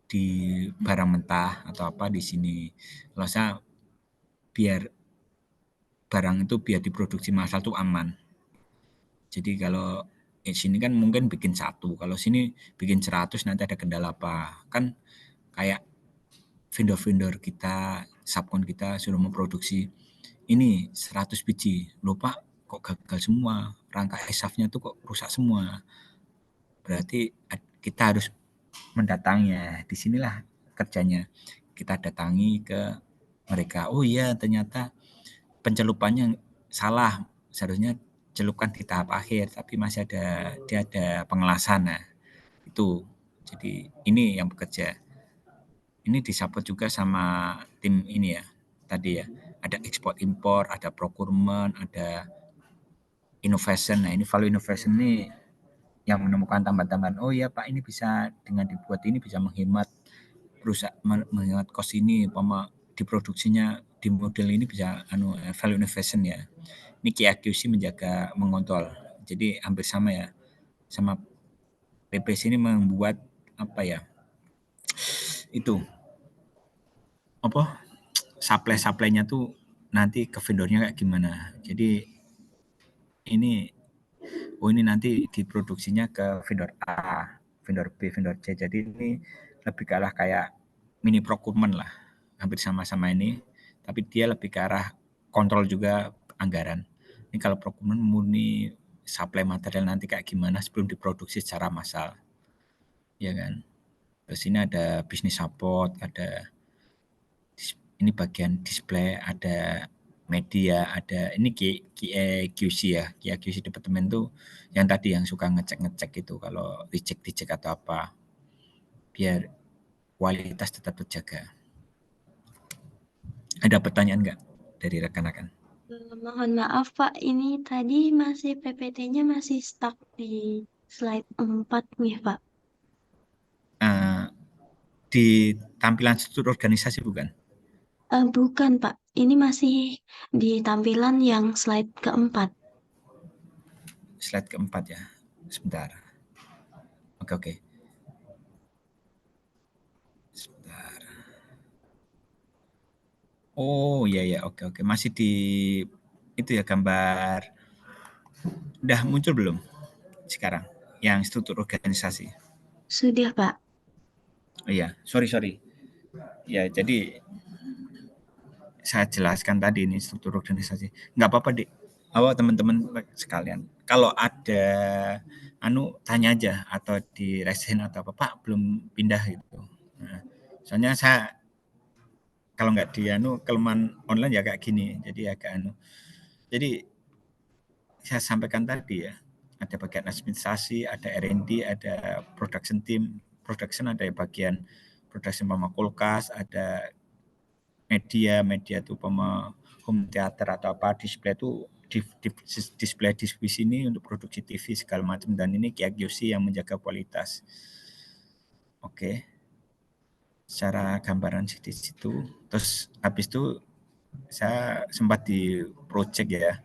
di barang mentah atau apa di sini. Kalau saya biar barang itu biar diproduksi massal tuh aman. Jadi kalau di sini kan mungkin bikin 1, kalau sini bikin 100 nanti ada kendala apa. Kan kayak vendor-vendor kita, subkon kita suruh memproduksi ini 100 biji. Loh Pak, kok gagal semua? Rangka ESAF-nya tuh kok rusak semua. Berarti kita harus mendatanginya. Disinilah kerjanya. Kita datangi ke mereka. Oh iya, ternyata pencelupannya salah. Seharusnya celupkan di tahap akhir, tapi masih dia ada pengelasan. Nah, itu. Jadi ini yang bekerja. Ini disupport juga sama tim ini ya. Tadi ya, ada ekspor impor, ada procurement, ada innovation. Nah, ini value innovation ini yang menemukan tambahan-tambahan. Oh iya Pak, ini bisa dengan dibuat ini bisa menghemat menghemat cost ini, diproduksinya di model ini bisa value innovation ya. Ini QAQC menjaga mengontrol. Jadi hampir sama ya. Sama PPC ini membuat apa ya? Itu apa? Supply-nya tuh nanti ke vendornya kayak gimana. Jadi ini nanti diproduksinya ke vendor A, vendor B, vendor C. Jadi ini lebih ke arah kayak mini procurement lah. Hampir sama-sama ini, tapi dia lebih ke arah kontrol juga anggaran. Ini kalau procurement murni supply material nanti kayak gimana sebelum diproduksi secara massal. Ya kan? Terus ini ada business support, ada ini bagian display, ada media, ada ini QC ya, QC departemen tuh yang tadi yang suka ngecek itu kalau dicek atau apa, biar kualitas tetap terjaga. Ada pertanyaan nggak dari rekan-rekan? Mohon maaf Pak, ini tadi masih PPT-nya masih stuck di slide 4 nih Pak. Di tampilan struktur organisasi bukan? Bukan Pak, ini masih di tampilan yang slide keempat. Slide keempat ya, sebentar. Oke. Sebentar. Oh iya, oke. Masih di itu ya gambar. Udah muncul belum sekarang yang struktur organisasi? Sudah Pak. Oh iya, sorry. Ya, jadi saya jelaskan tadi ini struktur organisasi. Nggak apa-apa, Dik. Teman-teman sekalian. Kalau ada tanya aja atau di resen atau apa, Pak, belum pindah gitu. Nah, soalnya saya kalau nggak di kelemahan online ya kayak gini. Jadi saya sampaikan tadi ya, ada bagian administrasi, ada R&D, ada production team. Production ada bagian production kulkas, ada media itu home theater atau apa, display itu display di sini untuk produksi TV segala macam, dan ini QAQC yang menjaga kualitas. Oke. Secara gambaran di situ. Terus habis itu saya sempat di project ya.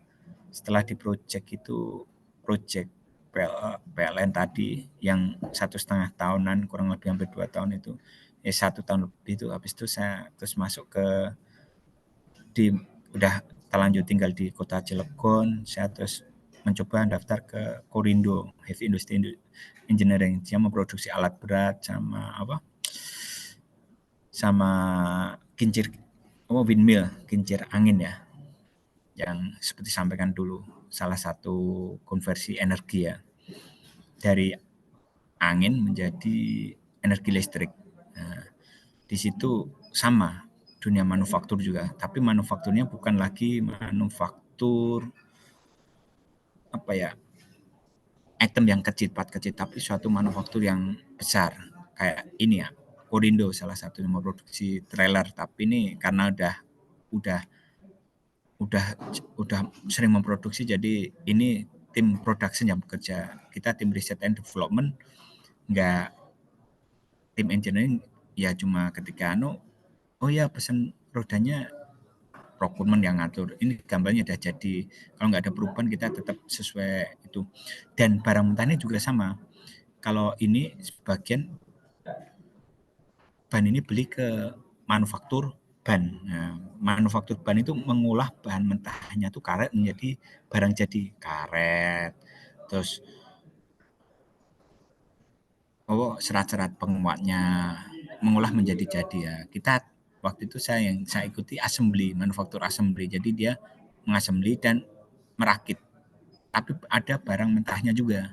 Setelah di project itu project PLN tadi yang 1,5 tahunan, kurang lebih hampir 2 tahun itu, 1 tahun lebih itu. Habis itu saya terus masuk ke udah terlanjur tinggal di kota Cilegon. Saya terus mencoba daftar ke Korindo Heavy Industry Engineering. Dia memproduksi alat berat sama kincir windmill, kincir angin ya, yang seperti sampaikan dulu, salah satu konversi energi ya, dari angin menjadi energi listrik. Nah, di situ sama dunia manufaktur juga, tapi manufakturnya bukan lagi manufaktur item yang kecil, tapi suatu manufaktur yang besar kayak ini ya, Korindo salah satu yang memproduksi trailer, tapi ini karena udah sering memproduksi, jadi ini tim production yang bekerja, kita tim research and development, enggak tim engineering ya, cuma ketika oh ya pesan rodanya procurement yang ngatur, ini gambarnya udah jadi, kalau nggak ada perubahan kita tetap sesuai itu. Dan barang mentahnya juga sama, kalau ini sebagian ban ini beli ke manufaktur ban. Nah, manufaktur ban itu mengolah bahan mentahnya itu karet menjadi barang jadi karet, terus serat-serat penguatnya mengolah menjadi jadi ya. Kita waktu itu saya ikuti assembly, manufaktur assembly. Jadi dia mengassembly dan merakit. Tapi ada barang mentahnya juga.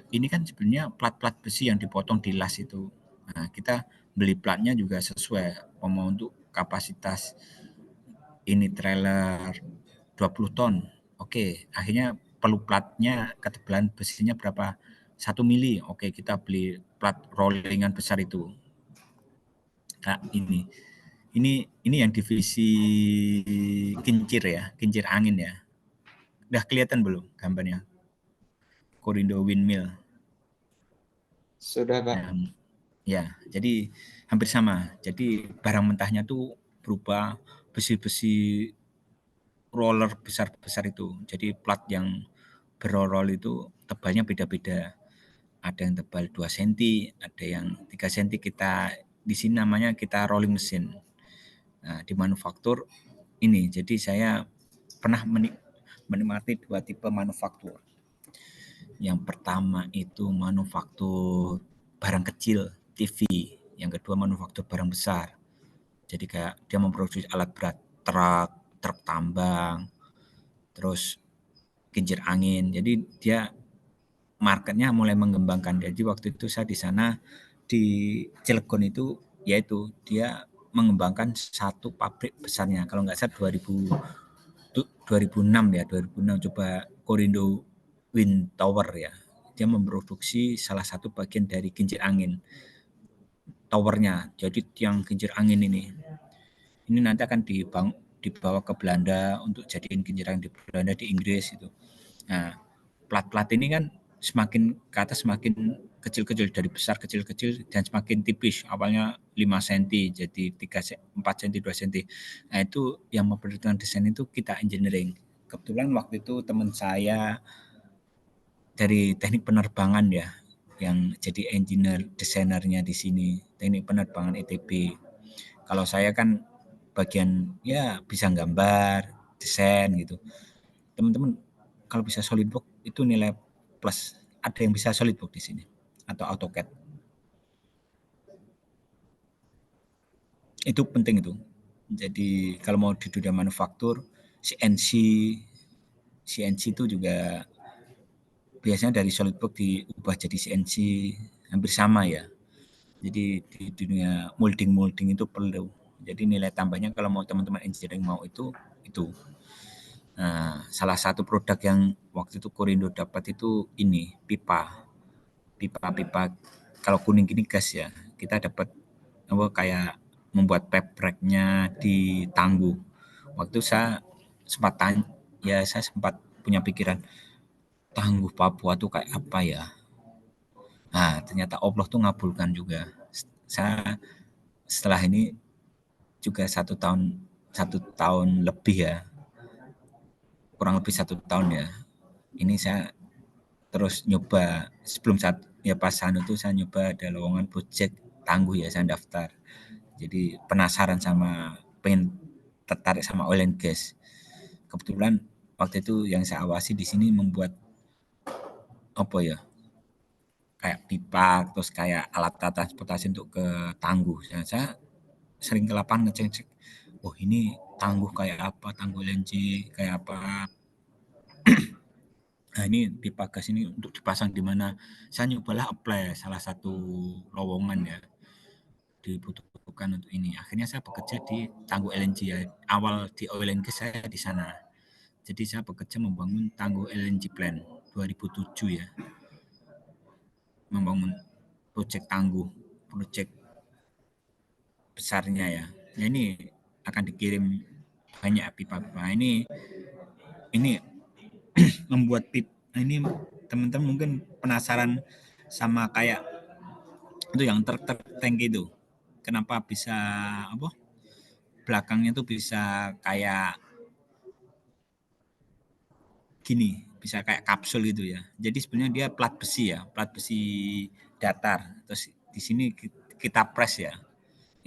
Ini kan sebenarnya plat-plat besi yang dipotong di las itu. Nah, kita beli platnya juga sesuai mau untuk kapasitas ini trailer 20 ton. Oke, akhirnya perlu platnya ketebalan besinya berapa? 1 mili. Oke, kita beli plat rollingan besar itu. Nah, ini yang divisi kincir ya, kincir angin ya. Udah kelihatan belum gambarnya? Korindo Windmill. Sudah, Pak. Ya, jadi hampir sama. Jadi barang mentahnya tuh berupa besi-besi roller besar-besar itu. Jadi plat yang berroll itu tebalnya beda-beda. Ada yang tebal 2 cm, ada yang 3 cm. Kita di sini namanya kita rolling mesin. Nah, di manufaktur ini. Jadi saya pernah menikmati 2 tipe manufaktur. Yang pertama itu manufaktur barang kecil, TV. Yang kedua manufaktur barang besar. Jadi kayak dia memproduksi alat berat, truk tambang, terus kincir angin. Jadi dia marketnya mulai mengembangkan. Jadi waktu itu saya di sana di Cilegon itu, yaitu dia mengembangkan satu pabrik besarnya. Kalau nggak salah 2006 ya, 2006 coba Korindo Wind Tower ya. Dia memproduksi salah satu bagian dari kincir angin towernya. Jadi tiang kincir angin ini nanti akan dibawa ke Belanda untuk jadiin kincir angin di Belanda, di Inggris itu. Nah, plat-plat ini kan semakin ke atas semakin kecil-kecil, dari besar kecil-kecil dan semakin tipis. Awalnya 5 cm jadi 4 cm, 2 cm. Nah, itu yang memperhitungkan desain itu kita engineering. Kebetulan waktu itu teman saya dari teknik penerbangan ya, yang jadi engineer desainernya di sini, teknik penerbangan ITB. Kalau saya kan bagian ya bisa gambar, desain gitu. Teman-teman kalau bisa SolidWorks itu nilai plus. Ada yang bisa SolidWorks di sini atau AutoCAD. Itu penting itu. Jadi kalau mau di dunia manufaktur, CNC itu juga biasanya dari SolidWorks diubah jadi CNC, hampir sama ya. Jadi di dunia molding itu perlu. Jadi nilai tambahnya kalau mau teman-teman engineering mau itu. Nah, salah satu produk yang waktu itu Korindo dapat itu ini pipa kalau kuning gini gas ya. Kita dapat kayak membuat paperback-nya di Tangguh. Waktu saya sempat punya pikiran Tangguh Papua tuh kayak apa ya. Nah, ternyata Allah tuh ngabulkan juga. Saya setelah ini juga 1 tahun lebih ya, kurang lebih 1 tahun ya. Ini saya terus nyoba sebelum pas itu saya nyoba ada lowongan project Tangguh ya, saya daftar. Jadi penasaran sama pengen tertarik sama oil and gas. Kebetulan waktu itu yang saya awasi di sini membuat apa ya, kayak pipa, terus kayak alat transportasi untuk ke Tangguh. Saya sering ke lapangan ngecek, oh ini Tangguh kayak apa, Tangguh LNG kayak apa. Nah ini pipa gas ini untuk dipasang di mana. Saya nyobalah apply salah satu lowongan ya, dibutuhkan untuk ini. Akhirnya saya bekerja di Tangguh LNG ya. Awal di oil and gas saya di sana. Jadi saya bekerja membangun Tangguh LNG plant 2007 ya. Membangun proyek Tangguh, proyek besarnya ya. Nah, ini akan dikirim banyak pipa-pipa. Ini membuat ini teman-teman mungkin penasaran sama kayak itu yang tank itu. Kenapa bisa belakangnya tuh bisa kayak gini, bisa kayak kapsul gitu ya. Jadi sebenarnya dia plat besi ya, plat besi datar. Terus di sini kita press ya.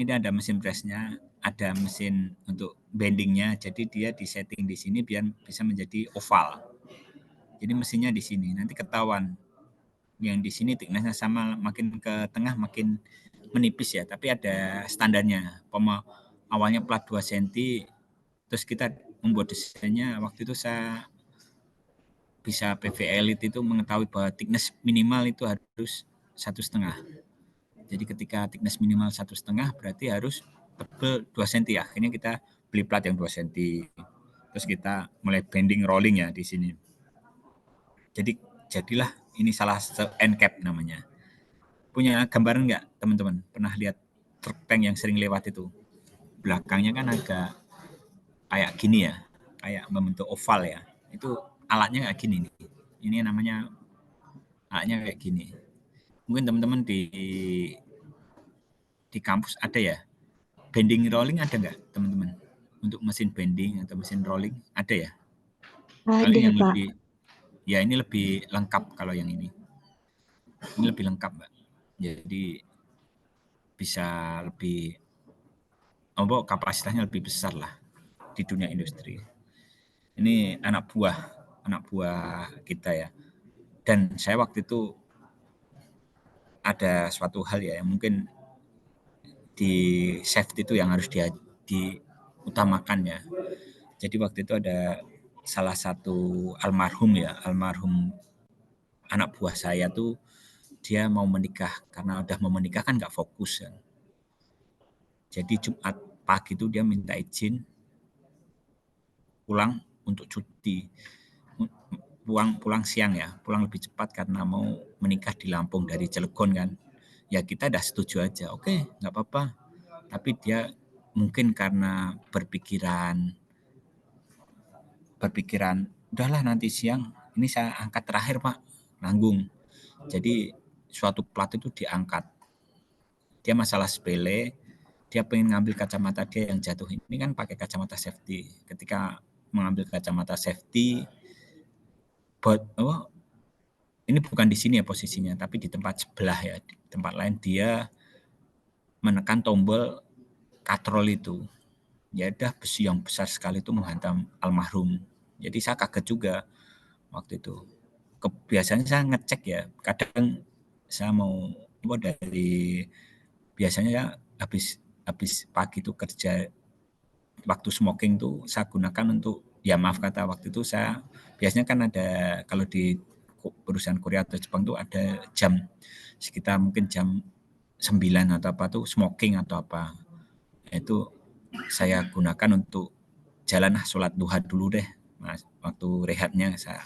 Ini ada mesin pressnya, ada mesin untuk bendingnya. Jadi dia disetting di sini biar bisa menjadi oval. Jadi mesinnya di sini. Nanti ketahuan yang di sini thickness-nya sama, makin ke tengah makin menipis ya. Tapi ada standarnya. Awalnya plat 2 cm, terus kita membuat desainnya. Waktu itu saya bisa PV Elite itu mengetahui bahwa thickness minimal itu harus 1,5. Jadi ketika thickness minimal 1,5 berarti harus tebal 2 cm. Akhirnya kita beli plat yang 2 cm. Terus kita mulai bending rolling ya di sini. Jadi jadilah ini salah satu end cap namanya. Punya gambaran nggak teman-teman? Pernah lihat truk tank yang sering lewat itu? Belakangnya kan agak kayak gini ya, kayak membentuk oval ya. Itu alatnya kayak gini nih. Ini namanya alatnya kayak gini. Mungkin teman-teman di kampus ada ya? Bending rolling ada nggak teman-teman? Untuk mesin bending atau mesin rolling ada ya? Kalau Ada, yang Pak. lebih, ya ini lebih lengkap kalau yang ini. Ini lebih lengkap, Mbak. Jadi bisa lebih, kapasitasnya lebih besar lah di dunia industri. Ini anak buah kita ya. Dan saya waktu itu ada suatu hal ya yang mungkin di safety itu yang harus diutamakan ya. Jadi waktu itu ada salah satu almarhum anak buah saya tuh, dia mau menikah. Karena udah mau menikah kan nggak fokus kan. Jadi Jumat pagi itu dia minta izin pulang untuk cuti. Pulang siang ya, pulang lebih cepat karena mau menikah di Lampung dari Cilegon kan. Ya kita udah setuju aja, oke nggak apa-apa. Tapi dia mungkin karena berpikiran udahlah nanti siang, ini saya angkat terakhir Pak, nanggung. Jadi suatu plat itu diangkat. Dia masalah sepele, dia pengen ngambil kacamata dia yang jatuh. Ini kan pakai kacamata safety. Ketika mengambil kacamata safety, ini bukan di sini ya posisinya, tapi di tempat sebelah ya, di tempat lain dia menekan tombol katrol itu. Ya udah besi yang besar sekali itu menghantam almarhum. Jadi saya kaget juga waktu itu. Biasanya saya ngecek ya, kadang saya mau biasanya habis pagi itu kerja, waktu smoking tuh saya gunakan untuk, ya maaf kata, waktu itu saya biasanya kan ada, kalau di perusahaan Korea atau Jepang tuh ada jam sekitar mungkin jam 9 atau apa tuh smoking atau apa. Itu saya gunakan untuk jalan sholat duha dulu deh. Mas, waktu rehatnya saya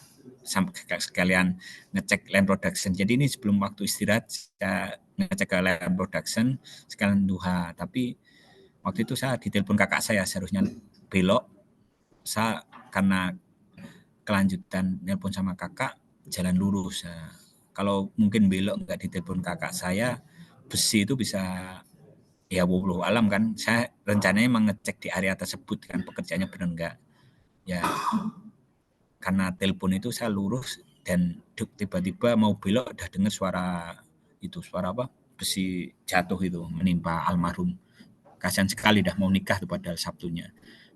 sekalian ngecek line production. Jadi ini sebelum waktu istirahat saya ngecek ke line production sekalian duha. Tapi waktu itu saya ditelepon kakak saya, seharusnya belok. Saya karena kelanjutan nelpon sama kakak jalan lurus. Nah, kalau mungkin belok nggak ditelepon kakak saya, besi itu bisa, ya wallahu alam kan. Saya rencananya mengecek di area tersebut kan pekerjaannya benar enggak. Ya karena telepon itu saya lurus dan tiba-tiba mau belok udah dengar suara apa? Besi jatuh itu menimpa almarhum. Kasihan sekali dah mau nikah tuh padahal Sabtunya.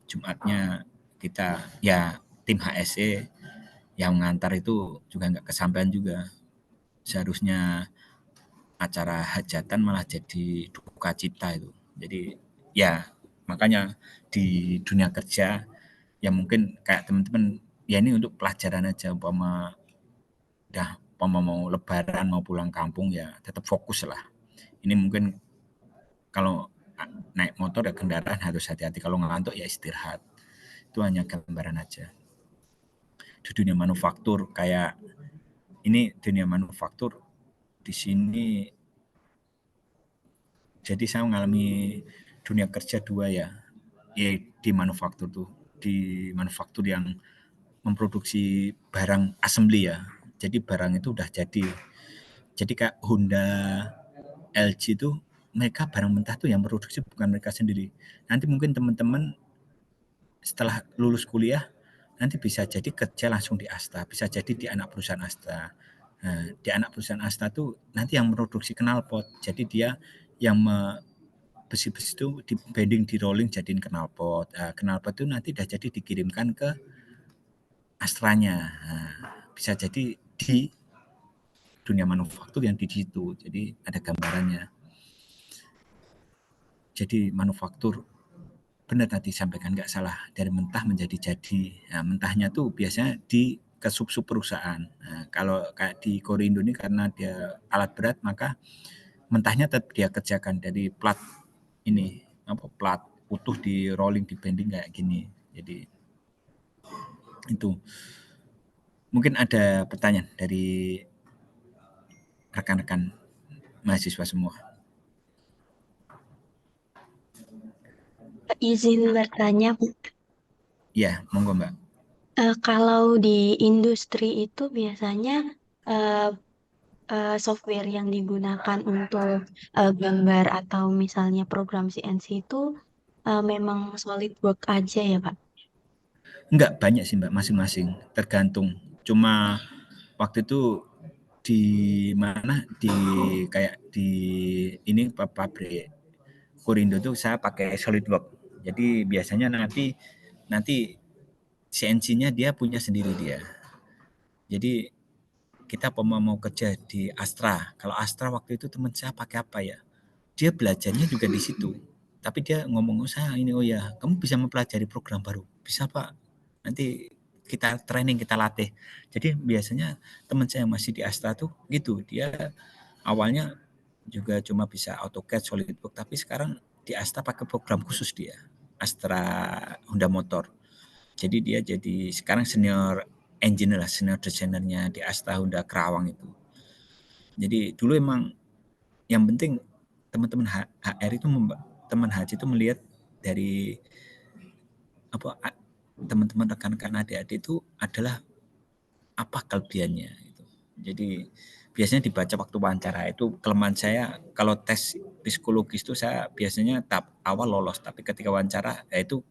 Jumatnya kita ya tim HSE yang mengantar itu juga nggak kesampaian juga. Seharusnya acara hajatan malah jadi duka cita itu. Jadi ya makanya di dunia kerja ya mungkin kayak teman-teman ya ini untuk pelajaran aja, umpama mau lebaran mau pulang kampung ya tetap fokus lah. Ini mungkin kalau naik motor ya kendaraan harus hati-hati, kalau ngantuk ya istirahat. Itu hanya gambaran aja. Di dunia manufaktur kayak ini, dunia manufaktur di sini, jadi saya mengalami dunia kerja dua ya di manufaktur tuh, di manufaktur yang memproduksi barang assembly ya. Jadi barang itu udah jadi kayak Honda, LG itu mereka barang mentah tuh yang produksi bukan mereka sendiri. Nanti mungkin teman-teman setelah lulus kuliah nanti bisa jadi kerja langsung di Asta, bisa jadi di anak perusahaan Asta. Nah, di anak perusahaan Asta tuh nanti yang produksi knalpot, jadi dia yang besi-besi itu di bending, di rolling jadiin knalpot. Knalpot itu nanti udah jadi dikirimkan ke astranya. Bisa jadi di dunia manufaktur yang di situ. Jadi ada gambarannya. Jadi manufaktur benar tadi sampaikan, nggak salah, dari mentah menjadi jadi. Mentahnya tuh biasanya di ke sub-sub perusahaan. Kalau kayak di Korindo ini karena dia alat berat, maka mentahnya tetap dia kerjakan dari plat ini, plat utuh di rolling, di bending kayak gini. Jadi itu mungkin ada pertanyaan dari rekan-rekan mahasiswa semua. Izin bertanya, Bu. Ya, monggo Mbak. Kalau di industri itu biasanya software yang digunakan untuk gambar atau misalnya program CNC itu memang SolidWorks aja ya, Pak? Enggak banyak sih Mbak, masing-masing, tergantung. Cuma waktu itu di mana, di kayak di ini pabrik Korindo tuh saya pakai SolidWorks. Jadi biasanya nanti CNC-nya dia punya sendiri dia. Jadi kita mau kerja di Astra. Kalau Astra waktu itu teman saya pakai apa ya? Dia belajarnya juga di situ. Tapi dia ngomong, saya ini, oh ya, kamu bisa mempelajari program baru. Bisa Pak. Nanti kita training, kita latih. Jadi biasanya teman saya yang masih di Astra tuh gitu. Dia awalnya juga cuma bisa AutoCAD, SolidWorks. Tapi sekarang di Astra pakai program khusus dia. Astra Honda Motor. Jadi dia jadi sekarang senior engineer lah, senior desainernya di Astra Honda Kerawang itu. Jadi dulu emang yang penting teman-teman HR itu, teman HC itu melihat dari teman-teman rekan-rekan adik-adik itu adalah apa kelebihannya gitu. Jadi biasanya dibaca waktu wawancara. Itu kelemahan saya kalau tes psikologis itu saya biasanya tahap awal lolos, tapi ketika wawancara itu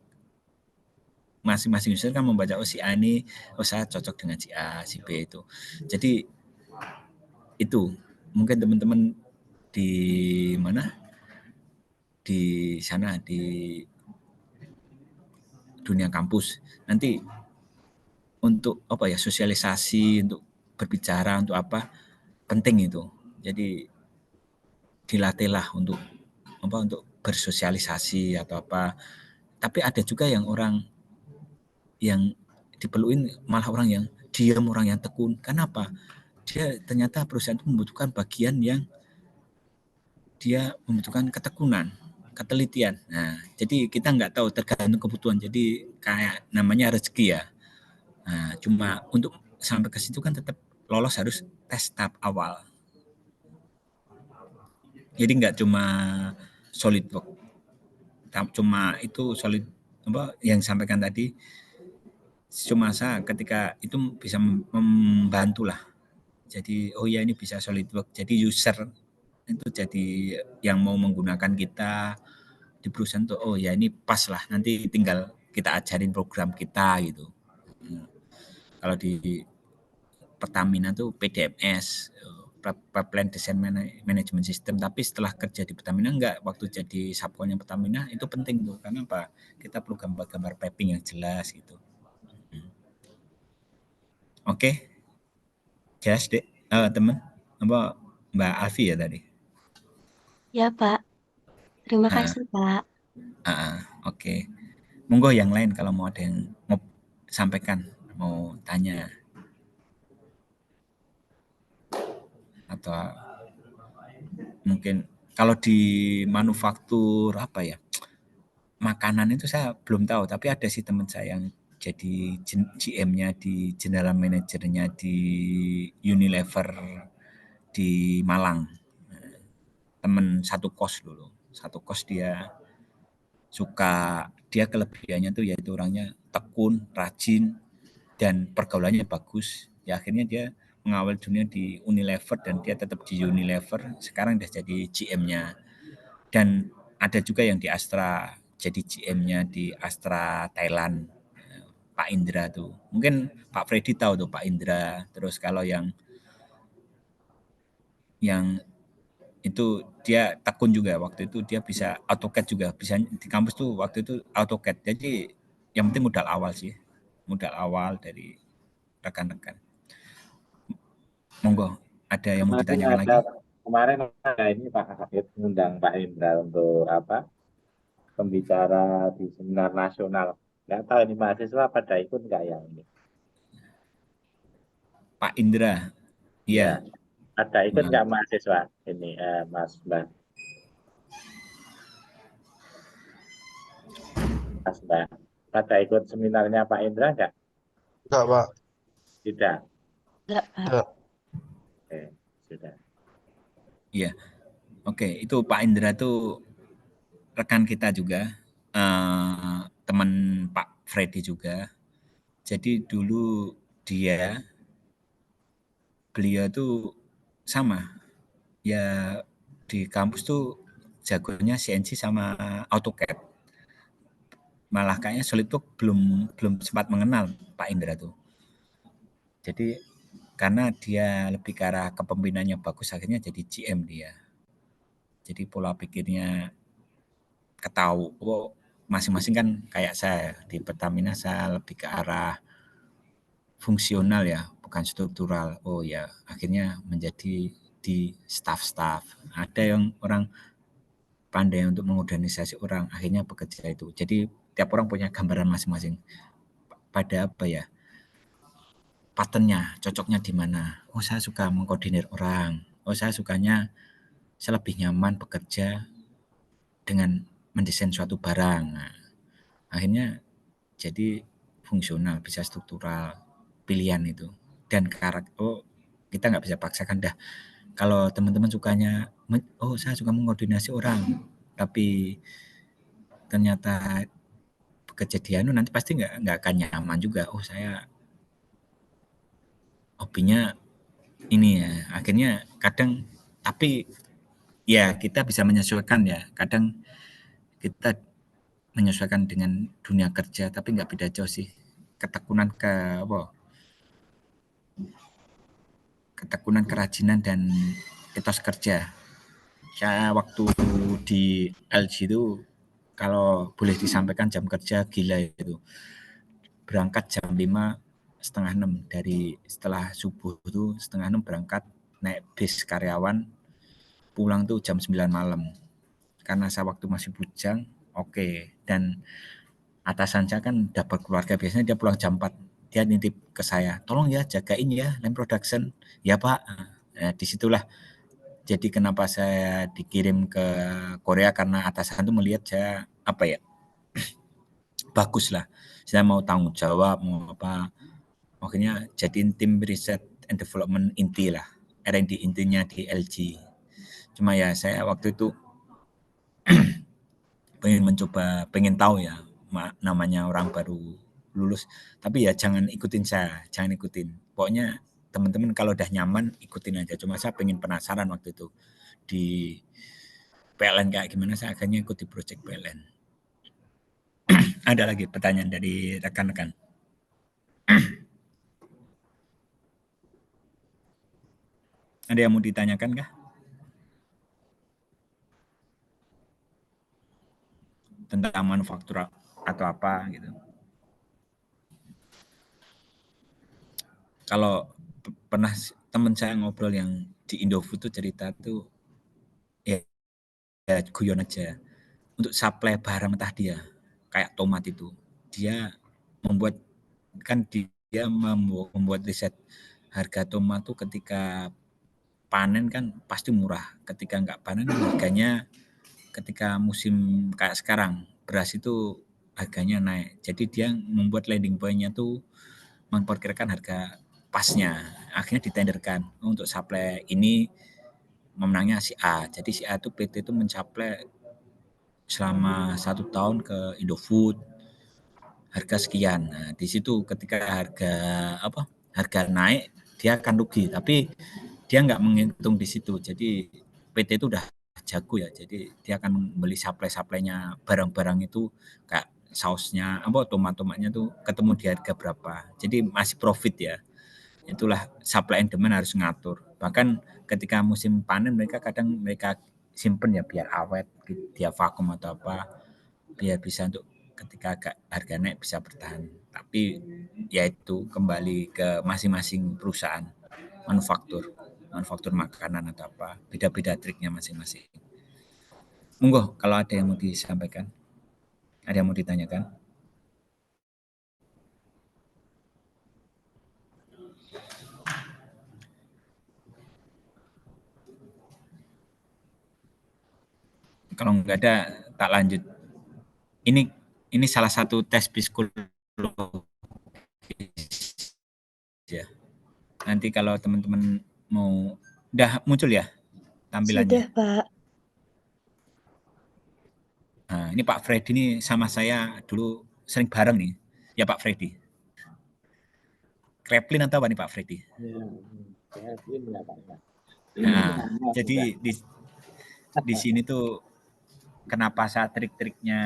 masing-masing user kan membaca, oh si A ini, oh saya cocok dengan si A, si B itu. Jadi itu mungkin teman-teman di mana, di sana di dunia kampus nanti untuk apa ya, sosialisasi, untuk berbicara, untuk apa, penting itu. Jadi dilatihlah untuk bersosialisasi atau apa. Tapi ada juga yang orang yang diperluin malah orang yang diam, orang yang tekun. Kenapa? Dia ternyata perusahaan itu membutuhkan bagian yang dia membutuhkan ketekunan, ketelitian. Nah, jadi kita nggak tahu, tergantung kebutuhan. Jadi kayak namanya rezeki ya. Nah, cuma untuk sampai ke situ kan tetap lolos harus tes tahap awal. Jadi nggak cuma SolidWorks, cuma itu solid apa yang disampaikan tadi. Cuma saya ketika itu bisa membantu lah. Jadi oh ya ini bisa SolidWorks. Jadi user itu jadi yang mau menggunakan kita di perusahaan tuh, oh ya ini pas lah, nanti tinggal kita ajarin program kita gitu. Kalau di Pertamina tuh PDMS, Pipeline Design Management System. Tapi setelah kerja di Pertamina enggak, waktu jadi subkonnya Pertamina itu penting tuh, karena apa, kita perlu gambar-gambar piping yang jelas gitu. Oke. Jelas dek, teman apa Mbak Alfi ya tadi. Ya, Pak. Terima kasih, Pak. Oke. Monggo yang lain kalau mau ada yang mau sampaikan, mau tanya atau mungkin kalau di manufaktur apa ya, makanan itu saya belum tahu, tapi ada sih teman saya yang jadi GM-nya, di general manajernya di Unilever di Malang. Teman satu kos dulu, dia kelebihannya tuh yaitu orangnya tekun, rajin, dan pergaulannya bagus. Ya akhirnya dia mengawal dunia di Unilever dan dia tetap di Unilever. Sekarang udah jadi GM-nya. Dan ada juga yang di Astra, jadi GM-nya di Astra Thailand, Pak Indra tuh. Mungkin Pak Freddy tahu tuh Pak Indra. Terus kalau yang itu dia tekun juga waktu itu, dia bisa AutoCAD juga, bisa di kampus tuh waktu itu AutoCAD. Jadi yang penting modal awal sih, modal awal dari rekan-rekan. Monggo, ada yang mau ditanyakan lagi? Kemarin ada ini Pak Hafid mengundang Pak Indra untuk apa pembicara di seminar nasional. Nggak tahu ini mahasiswa pada ikut nggak yang ini? Pak Indra, Ya, iya. ada ikut Nah, nggak mahasiswa ini Mas Mbak? Mas Mbak, pada ikut seminarnya Pak Indra nggak? Enggak, Pak. Tidak. Enggak, Pak. Enggak. Oke, sudah. iya. Oke, itu Pak Indra tuh rekan kita juga, teman Pak Freddy juga. Jadi dulu beliau tuh sama, ya di kampus tuh jagonya CNC sama AutoCAD. Malah kayaknya SolidWorks belum sempat mengenal Pak Indra tuh. Jadi karena dia lebih ke arah kepemimpinannya bagus, akhirnya jadi GM dia. Jadi pola pikirnya ketahu, oh, masing-masing kan kayak saya di Pertamina, saya lebih ke arah fungsional ya, bukan struktural. Oh ya, akhirnya menjadi di staff-staff. Ada yang orang pandai untuk mengorganisasi orang, akhirnya bekerja itu. Jadi tiap orang punya gambaran masing-masing. Pada apa ya? Patternnya, cocoknya di mana. Oh, saya suka mengkoordinir orang. Oh, saya lebih nyaman bekerja dengan mendesain suatu barang. Nah, akhirnya jadi fungsional, bisa struktural, pilihan itu. Dan karakter, kita nggak bisa paksakan dah. Kalau teman-teman sukanya, oh saya suka mengkoordinasi orang, tapi ternyata bekerja di nanti pasti nggak akan nyaman juga. Oh saya hobinya ini ya. Akhirnya kadang, tapi ya kita bisa menyesuaikan ya. Kadang kita menyesuaikan dengan dunia kerja, tapi nggak beda jauh sih. Ketekunan, kerajinan, dan etos kerja. Saya waktu di LG itu, kalau boleh disampaikan jam kerja gila itu. Berangkat jam 5:30 dari setelah subuh itu 5:30 berangkat, naik bis karyawan, pulang tuh jam 9 malam. Karena saya waktu masih bujang, oke. Dan atasan saya kan udah berkeluarga, biasanya dia pulang jam 4. Dia nitip ke saya, tolong ya jagain ya line production. Ya Pak. Nah, disitulah jadi kenapa saya dikirim ke Korea, karena atasan itu melihat saya bagus lah. Saya mau tanggung jawab, mau apa. Akhirnya jadiin tim riset and development inti lah. R&D intinya di LG. Cuma ya saya waktu itu pengen tahu ya namanya orang baru lulus, tapi ya jangan ikutin saya, jangan ikutin. Pokoknya teman-teman kalau udah nyaman ikutin aja. Cuma saya pengen penasaran waktu itu di PLN kayak gimana, saya akhirnya ikut di project PLN. Ada lagi pertanyaan dari rekan-rekan? Ada yang mau ditanyakan kah? Tentang manufaktur atau apa gitu. Kalau pernah teman saya ngobrol yang di Indofood tuh cerita tuh ya guyon aja. Untuk supply barang mentah dia, kayak tomat itu, dia membuat riset harga tomat tuh ketika panen kan pasti murah, ketika nggak panen harganya, ketika musim kayak sekarang beras itu harganya naik. Jadi dia membuat landing point-nya tuh memperkirakan harga pasnya, akhirnya ditenderkan untuk supply ini memenangnya si A. Jadi si A itu PT itu mensuplai selama 1 tahun ke Indofood harga sekian. Nah, di situ ketika harga naik dia akan rugi, tapi dia nggak menghitung di situ. Jadi PT itu udah jago ya. Jadi dia akan membeli supply-nya barang-barang itu kayak sausnya, tomat-tomatnya tuh ketemu di harga berapa. Jadi masih profit ya. Itulah supply and demand harus ngatur. Bahkan ketika musim panen mereka simpen ya biar awet, dia vakum atau apa, biar bisa untuk ketika harga naik bisa bertahan. Tapi ya itu kembali ke masing-masing perusahaan manufaktur makanan atau apa, beda-beda triknya masing-masing. Monggo kalau ada yang mau disampaikan, ada yang mau ditanyakan. Kalau nggak ada, tak lanjut. Ini salah satu tes psikologi ya. Nanti kalau teman-teman mau, udah muncul ya tampilannya? Sudah, Pak. Nah, ini Pak Freddy ini sama saya dulu sering bareng nih. Ya Pak Freddy. Kreplin atau apa nih Pak Freddy? Ya, ini ya Pak. Nah, jadi di sini tuh kenapa saya trik-triknya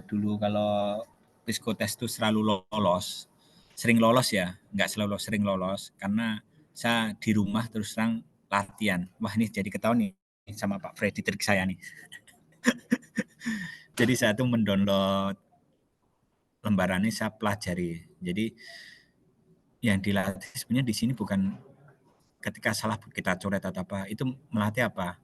dulu kalau psikotes tuh selalu lolos, sering lolos ya, nggak selalu sering lolos karena saya di rumah terus terang latihan. Wah ini jadi ketahuan nih sama Pak Freddy trik saya nih. Jadi saya tuh mendownload lembarannya, saya pelajari. Jadi yang dilatih sebenarnya di sini bukan ketika salah kita coret atau apa, itu melatih apa?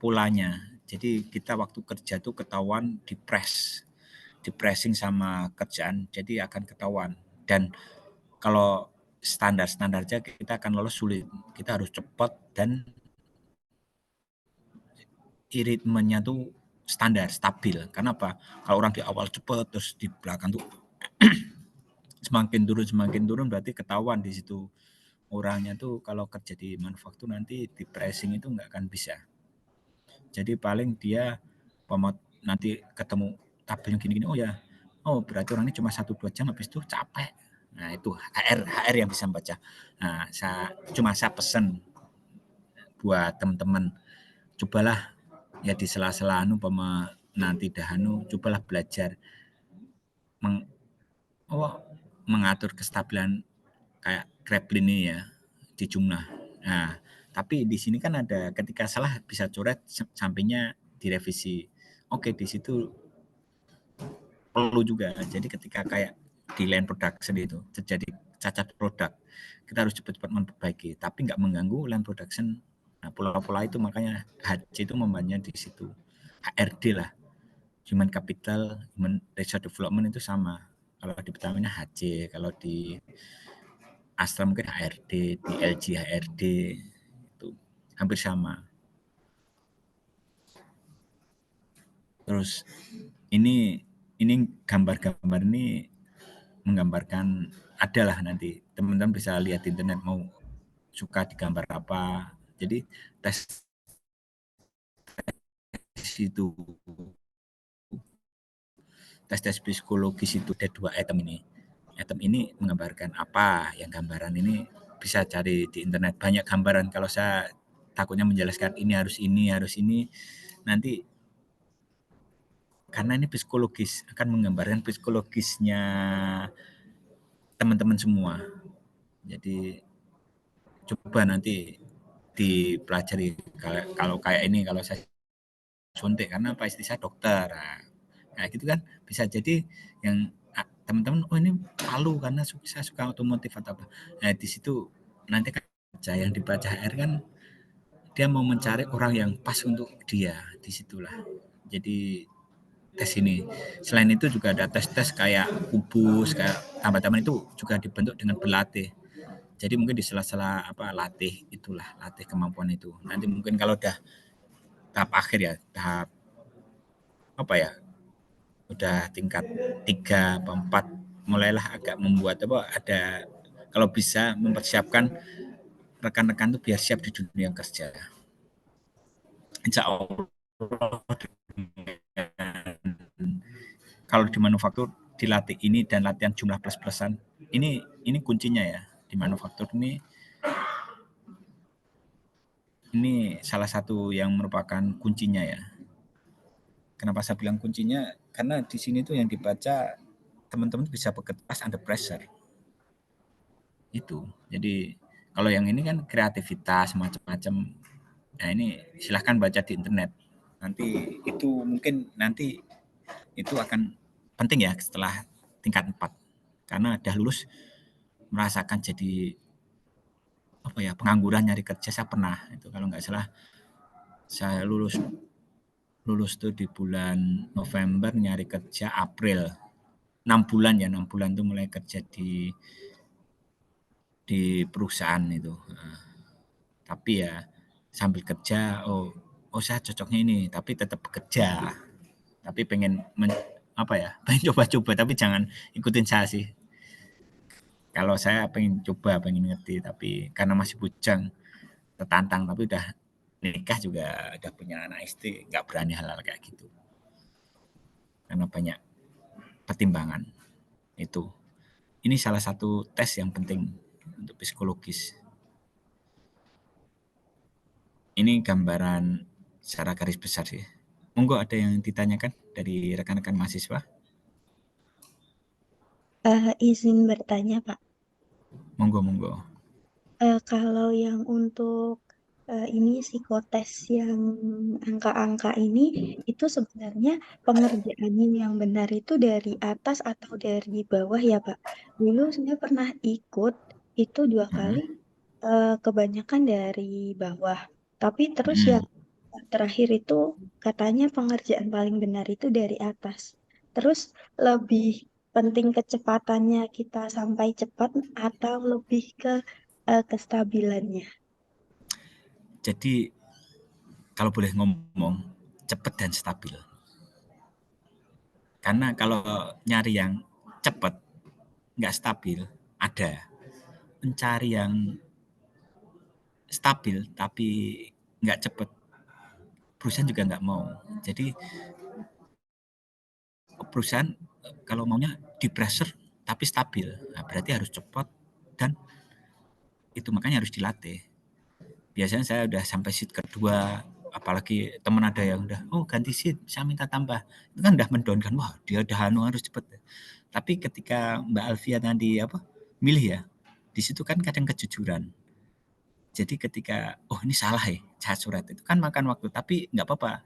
Polanya. Jadi kita waktu kerja tuh ketahuan di pressing sama kerjaan, jadi akan ketahuan. Dan kalau standar-standarnya kita akan lolos sulit. Kita harus cepat dan ritmenya tuh standar, stabil. Karena apa? Kalau orang di awal cepat terus di belakang tuh semakin turun berarti ketahuan di situ. Orangnya tuh kalau kerja di manufaktur nanti di pressing itu nggak akan bisa. Jadi paling dia nanti ketemu tabelnya gini-gini, oh berarti orangnya cuma 1-2 jam habis itu capek. Nah itu HR yang bisa membaca. Nah saya pesen buat teman-teman, cobalah ya di sela-sela nanti dahanu, cobalah belajar mengatur kestabilan kayak Kreplin ini ya di jumlah. Nah, tapi di sini kan ada ketika salah bisa coret sampingnya direvisi. Oke, di situ perlu juga. Jadi ketika kayak di line production itu terjadi cacat produk, kita harus cepat-cepat memperbaiki, tapi nggak mengganggu line production. Nah, pola-pola itu makanya HC itu membannya di situ. HRD lah, Human Capital, Human Resource Development itu sama. Kalau di Pertamina HC, kalau di Astra mungkin HRD, di LG HRD, itu hampir sama. Terus ini gambar-gambar ini menggambarkan, adalah nanti teman-teman bisa lihat di internet mau suka digambar apa. Jadi tes itu, tes psikologis itu ada 2 item ini. Item ini menggambarkan apa, yang gambaran ini bisa cari di internet, banyak gambaran. Kalau saya takutnya menjelaskan ini harus ini, nanti karena ini psikologis, akan menggambarkan psikologisnya teman-teman semua. Jadi coba nanti dipelajari. Kalau kayak ini, kalau saya suntik karena apa, istri saya dokter. Nah gitu kan bisa jadi yang teman-teman, ini palu karena saya suka otomotif atau apa. Nah di situ nanti kerja yang dibaca HR kan dia mau mencari orang yang pas untuk dia, disitulah. Jadi tes ini. Selain itu juga ada tes-tes kayak kubus, kayak tambah-tambahan itu juga dibentuk dengan berlatih. Jadi mungkin di sela-sela latih kemampuan itu. Nanti mungkin kalau udah tahap akhir ya, tahap udah tingkat 3 atau 4, mulailah agak membuat ada, kalau bisa mempersiapkan rekan-rekan tuh biar siap di dunia kerja. Insya Allah kalau di manufaktur dilatih ini dan latihan jumlah plus-plusan, ini kuncinya ya di manufaktur ini salah satu yang merupakan kuncinya ya. Kenapa saya bilang kuncinya? Karena di sini tuh yang dibaca teman-teman bisa bekerja under pressure. Itu. Jadi Kalau yang ini kan kreativitas macam-macam. Nah ini silahkan baca di internet. Nanti itu mungkin nanti itu akan penting ya setelah tingkat 4. Karena udah lulus merasakan jadi apa ya, pengangguran nyari kerja. Saya pernah itu, kalau nggak salah saya lulus tuh di bulan November, nyari kerja April. 6 bulan ya, 6 bulan tuh mulai kerja di perusahaan itu. Tapi ya sambil kerja, oh saya cocoknya ini, tapi tetap bekerja. Tapi pengen pengen coba-coba, tapi jangan ikutin saya sih. Kalau saya pengen coba, pengen ngerti, tapi karena masih bujang, tertantang, tapi udah nikah juga, udah punya anak istri, nggak berani hal-hal kayak gitu. Karena banyak pertimbangan itu. Ini salah satu tes yang penting untuk psikologis. Ini gambaran secara garis besar sih. Monggo ada yang ditanyakan dari rekan-rekan mahasiswa? Izin bertanya, Pak. Monggo. Kalau yang untuk ini psikotes yang angka-angka ini, itu sebenarnya pengerjaannya yang benar itu dari atas atau dari bawah ya, Pak? Dulu saya pernah ikut itu 2 kali, kebanyakan dari bawah. Tapi terus yang terakhir itu katanya pengerjaan paling benar itu dari atas. Terus lebih penting kecepatannya kita sampai cepat atau lebih ke kestabilannya. Jadi kalau boleh ngomong, cepat dan stabil. Karena kalau nyari yang cepat, nggak stabil, ada. Mencari yang stabil tapi nggak cepat, perusahaan juga nggak mau. Jadi perusahaan kalau maunya di pressure tapi stabil, nah, berarti harus cepat, dan itu makanya harus dilatih. Biasanya saya udah sampai seat kedua, apalagi teman ada yang udah, ganti seat, saya minta tambah. Itu kan udah mendown kan, wah dia udah harus cepet. Tapi ketika Mbak Alfia tadi milih ya, di situ kan kadang kejujuran. Jadi ketika, ini salah ya, saya coret, itu kan makan waktu, tapi nggak apa-apa.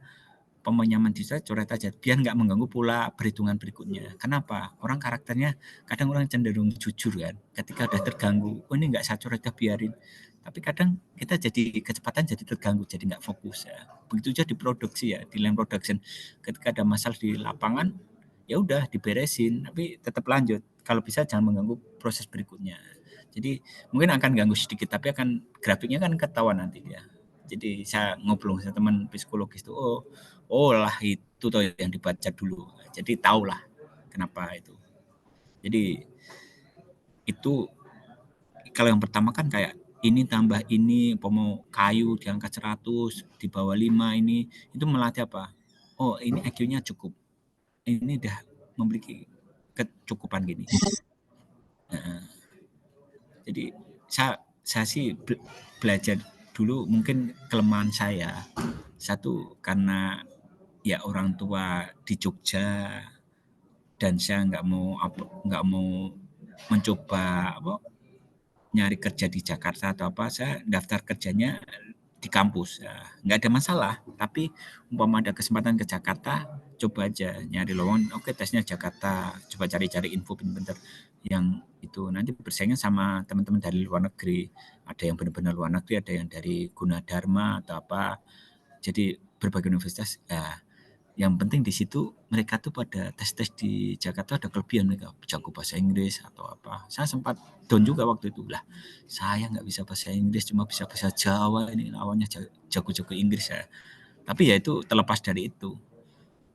Pemain nyaman di saya coret aja, biar nggak mengganggu pula perhitungan berikutnya. Kenapa? Orang karakternya, kadang orang cenderung jujur kan. Ketika udah terganggu, ini nggak saya coret, biarin. Tapi kadang kita jadi kecepatan jadi terganggu, jadi nggak fokus ya. Begitu aja di produksi ya, di line production. Ketika ada masalah di lapangan, ya udah diberesin, tapi tetap lanjut. Kalau bisa jangan mengganggu proses berikutnya. Jadi mungkin akan ganggu sedikit, tapi akan grafiknya kan ketahuan nanti ya. Jadi saya ngobrol sama teman psikologis tuh, lah itu tuh yang dibaca dulu. Jadi tahulah kenapa itu. Jadi itu kalau yang pertama kan kayak ini tambah ini, mau kayu diangkat 100, di bawah 5 ini, itu melatih apa? Ini IQ-nya cukup. Ini udah memiliki kecukupan gini. Jadi saya sih belajar dulu, mungkin kelemahan saya satu karena ya orang tua di Jogja, dan saya nggak mau mencoba nyari kerja di Jakarta atau apa. Saya daftar kerjanya di kampus, nggak ada masalah. Tapi umpama ada kesempatan ke Jakarta, coba aja nyari lowongan. Oke, tesnya Jakarta, coba cari-cari info pinter yang itu, nanti bersaingnya sama teman-teman dari luar negeri. Ada yang benar-benar luar negeri, ada yang dari Gunadarma atau apa. Jadi berbagai universitas. Yang penting di situ mereka tuh pada tes di Jakarta ada kelebihan, mereka jago bahasa Inggris atau apa. Saya sempat down juga waktu itu, lah saya nggak bisa bahasa Inggris, cuma bisa bahasa Jawa, ini lawannya jago-jago Inggris ya. Tapi ya itu terlepas dari itu,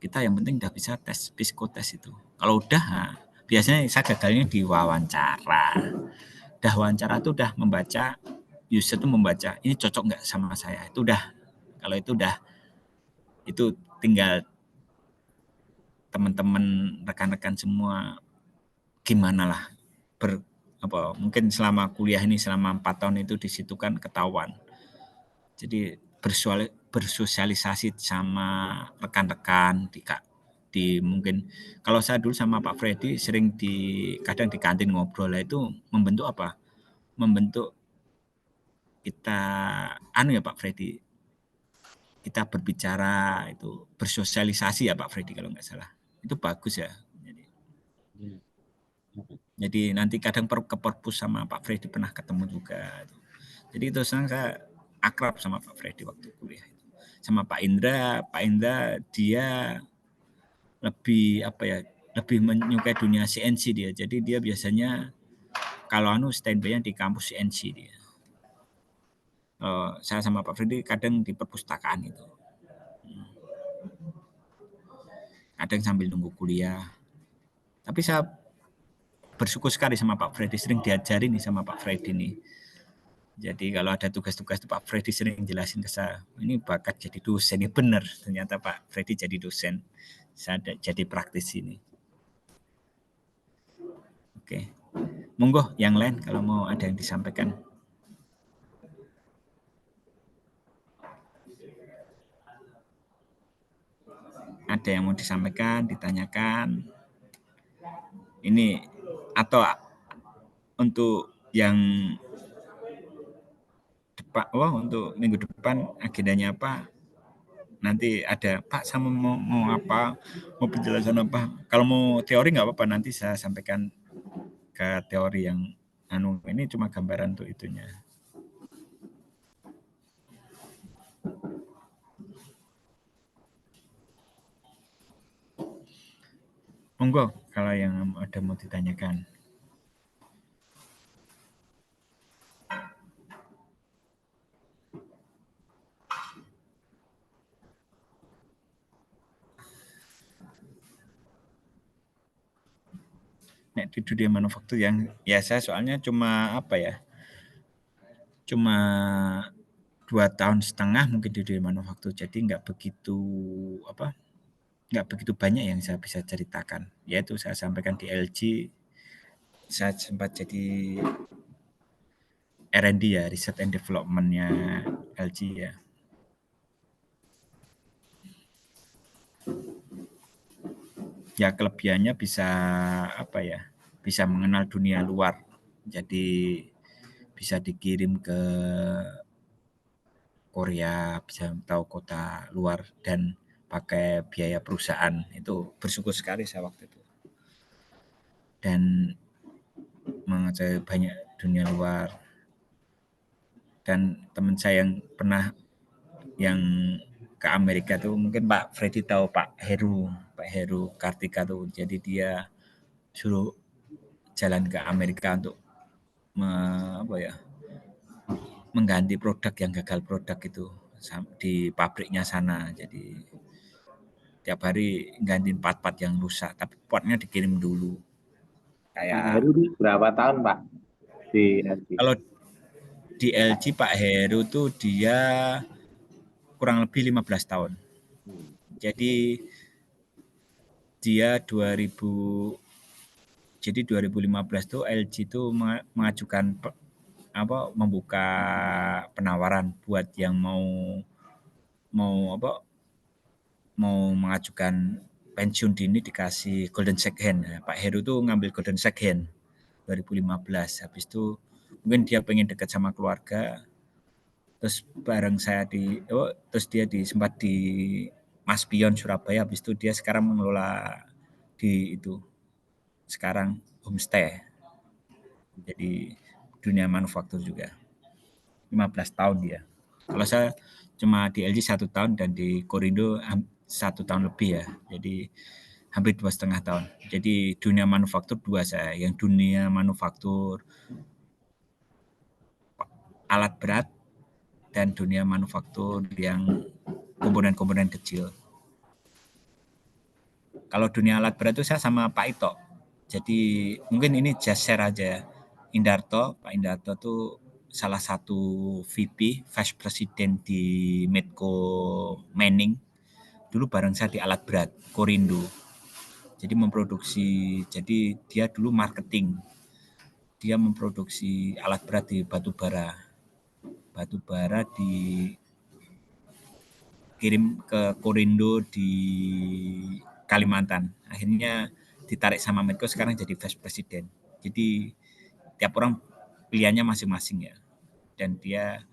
kita yang penting udah bisa tes psikotes itu. Kalau udah, biasanya saya gagalnya di wawancara. Udah wawancara tuh udah membaca, user tuh membaca ini cocok nggak sama saya, itu udah. Kalau itu udah, itu tinggal teman-teman rekan-rekan semua gimana lah mungkin selama kuliah ini selama 4 tahun itu di situ kan ketahuan. Jadi bersosialisasi sama rekan-rekan di mungkin kalau saya dulu sama Pak Freddy sering kadang di kantin ngobrol lah, itu membentuk kita ya Pak Freddy, kita berbicara itu bersosialisasi ya Pak Freddy kalau nggak salah, itu bagus ya. Jadi nanti kadang ke perpus sama Pak Freddy pernah ketemu juga. Jadi itu saya akrab sama Pak Freddy waktu kuliah. Sama Pak Indra dia lebih lebih menyukai dunia CNC dia. Jadi dia biasanya kalau standby-nya di kampus CNC dia. Saya sama Pak Freddy kadang di perpustakaan itu. Kadang sambil nunggu kuliah. Tapi saya bersyukur sekali sama Pak Freddy, sering diajarin nih sama Pak Freddy nih. Jadi kalau ada tugas-tugas itu Pak Freddy sering jelasin ke saya, ini bakat jadi dosen, ini benar. Ternyata Pak Freddy jadi dosen, saya jadi praktisi ini. Oke, monggo yang lain kalau mau ada yang disampaikan. Ada yang mau disampaikan, ditanyakan. Ini atau untuk yang untuk minggu depan agendanya apa? Nanti ada Pak sama mau apa? Mau penjelasan apa? Kalau mau teori nggak apa-apa, nanti saya sampaikan ke teori yang ini cuma gambaran untuk itunya. Monggo kalau yang ada mau ditanyakan. Nek di dunia manufaktur yang ya saya soalnya cuma cuma 2,5 tahun mungkin di dunia manufaktur, jadi nggak begitu banyak yang saya bisa ceritakan. Yaitu saya sampaikan di LG, saya sempat jadi R&D ya, Research and Development-nya LG ya. Ya kelebihannya bisa bisa mengenal dunia luar. Jadi bisa dikirim ke Korea, bisa tahu kota luar dan pakai biaya perusahaan. Itu bersyukur sekali saya waktu itu. Dan mengetahui banyak dunia luar. Dan teman saya yang pernah yang ke Amerika tuh mungkin Pak Freddy tahu Pak Heru Kartika tuh. Jadi dia suruh jalan ke Amerika untuk mengganti produk yang gagal produk itu di pabriknya sana. Jadi tiap hari gantiin part-part yang rusak, tapi partnya dikirim dulu. Pak Heru berapa tahun Pak di LG? Kalau di LG Pak Heru tuh dia kurang lebih 15 tahun. Jadi dia 2015 tuh LG tuh mengajukan membuka penawaran buat yang mau mengajukan pensiun dini dikasih golden second. Nah, Pak Heru tuh ngambil golden second 2015. Habis itu mungkin dia pengen dekat sama keluarga. Terus bareng saya terus dia sempat di Mas Pion Surabaya. Habis itu dia sekarang mengelola sekarang homestay. Jadi dunia manufaktur juga. 15 tahun dia. Kalau saya cuma di LG 1 tahun dan di Korindo 1 tahun lebih ya. Jadi hampir 2,5 tahun. Jadi dunia manufaktur 2 saya. Yang dunia manufaktur alat berat dan dunia manufaktur yang komponen-komponen kecil. Kalau dunia alat berat itu saya sama Pak Ito. Jadi mungkin ini just share aja. Pak Indarto tuh salah satu VP, Vice President di Medco Manning. Dulu bareng saya di alat berat, Korindo. Jadi jadi dia dulu marketing. Dia memproduksi alat berat di batubara. Batubara dikirim ke Korindo di Kalimantan. Akhirnya ditarik sama Medco, sekarang jadi Vice President. Jadi tiap orang pilihannya masing-masing ya. Dan dia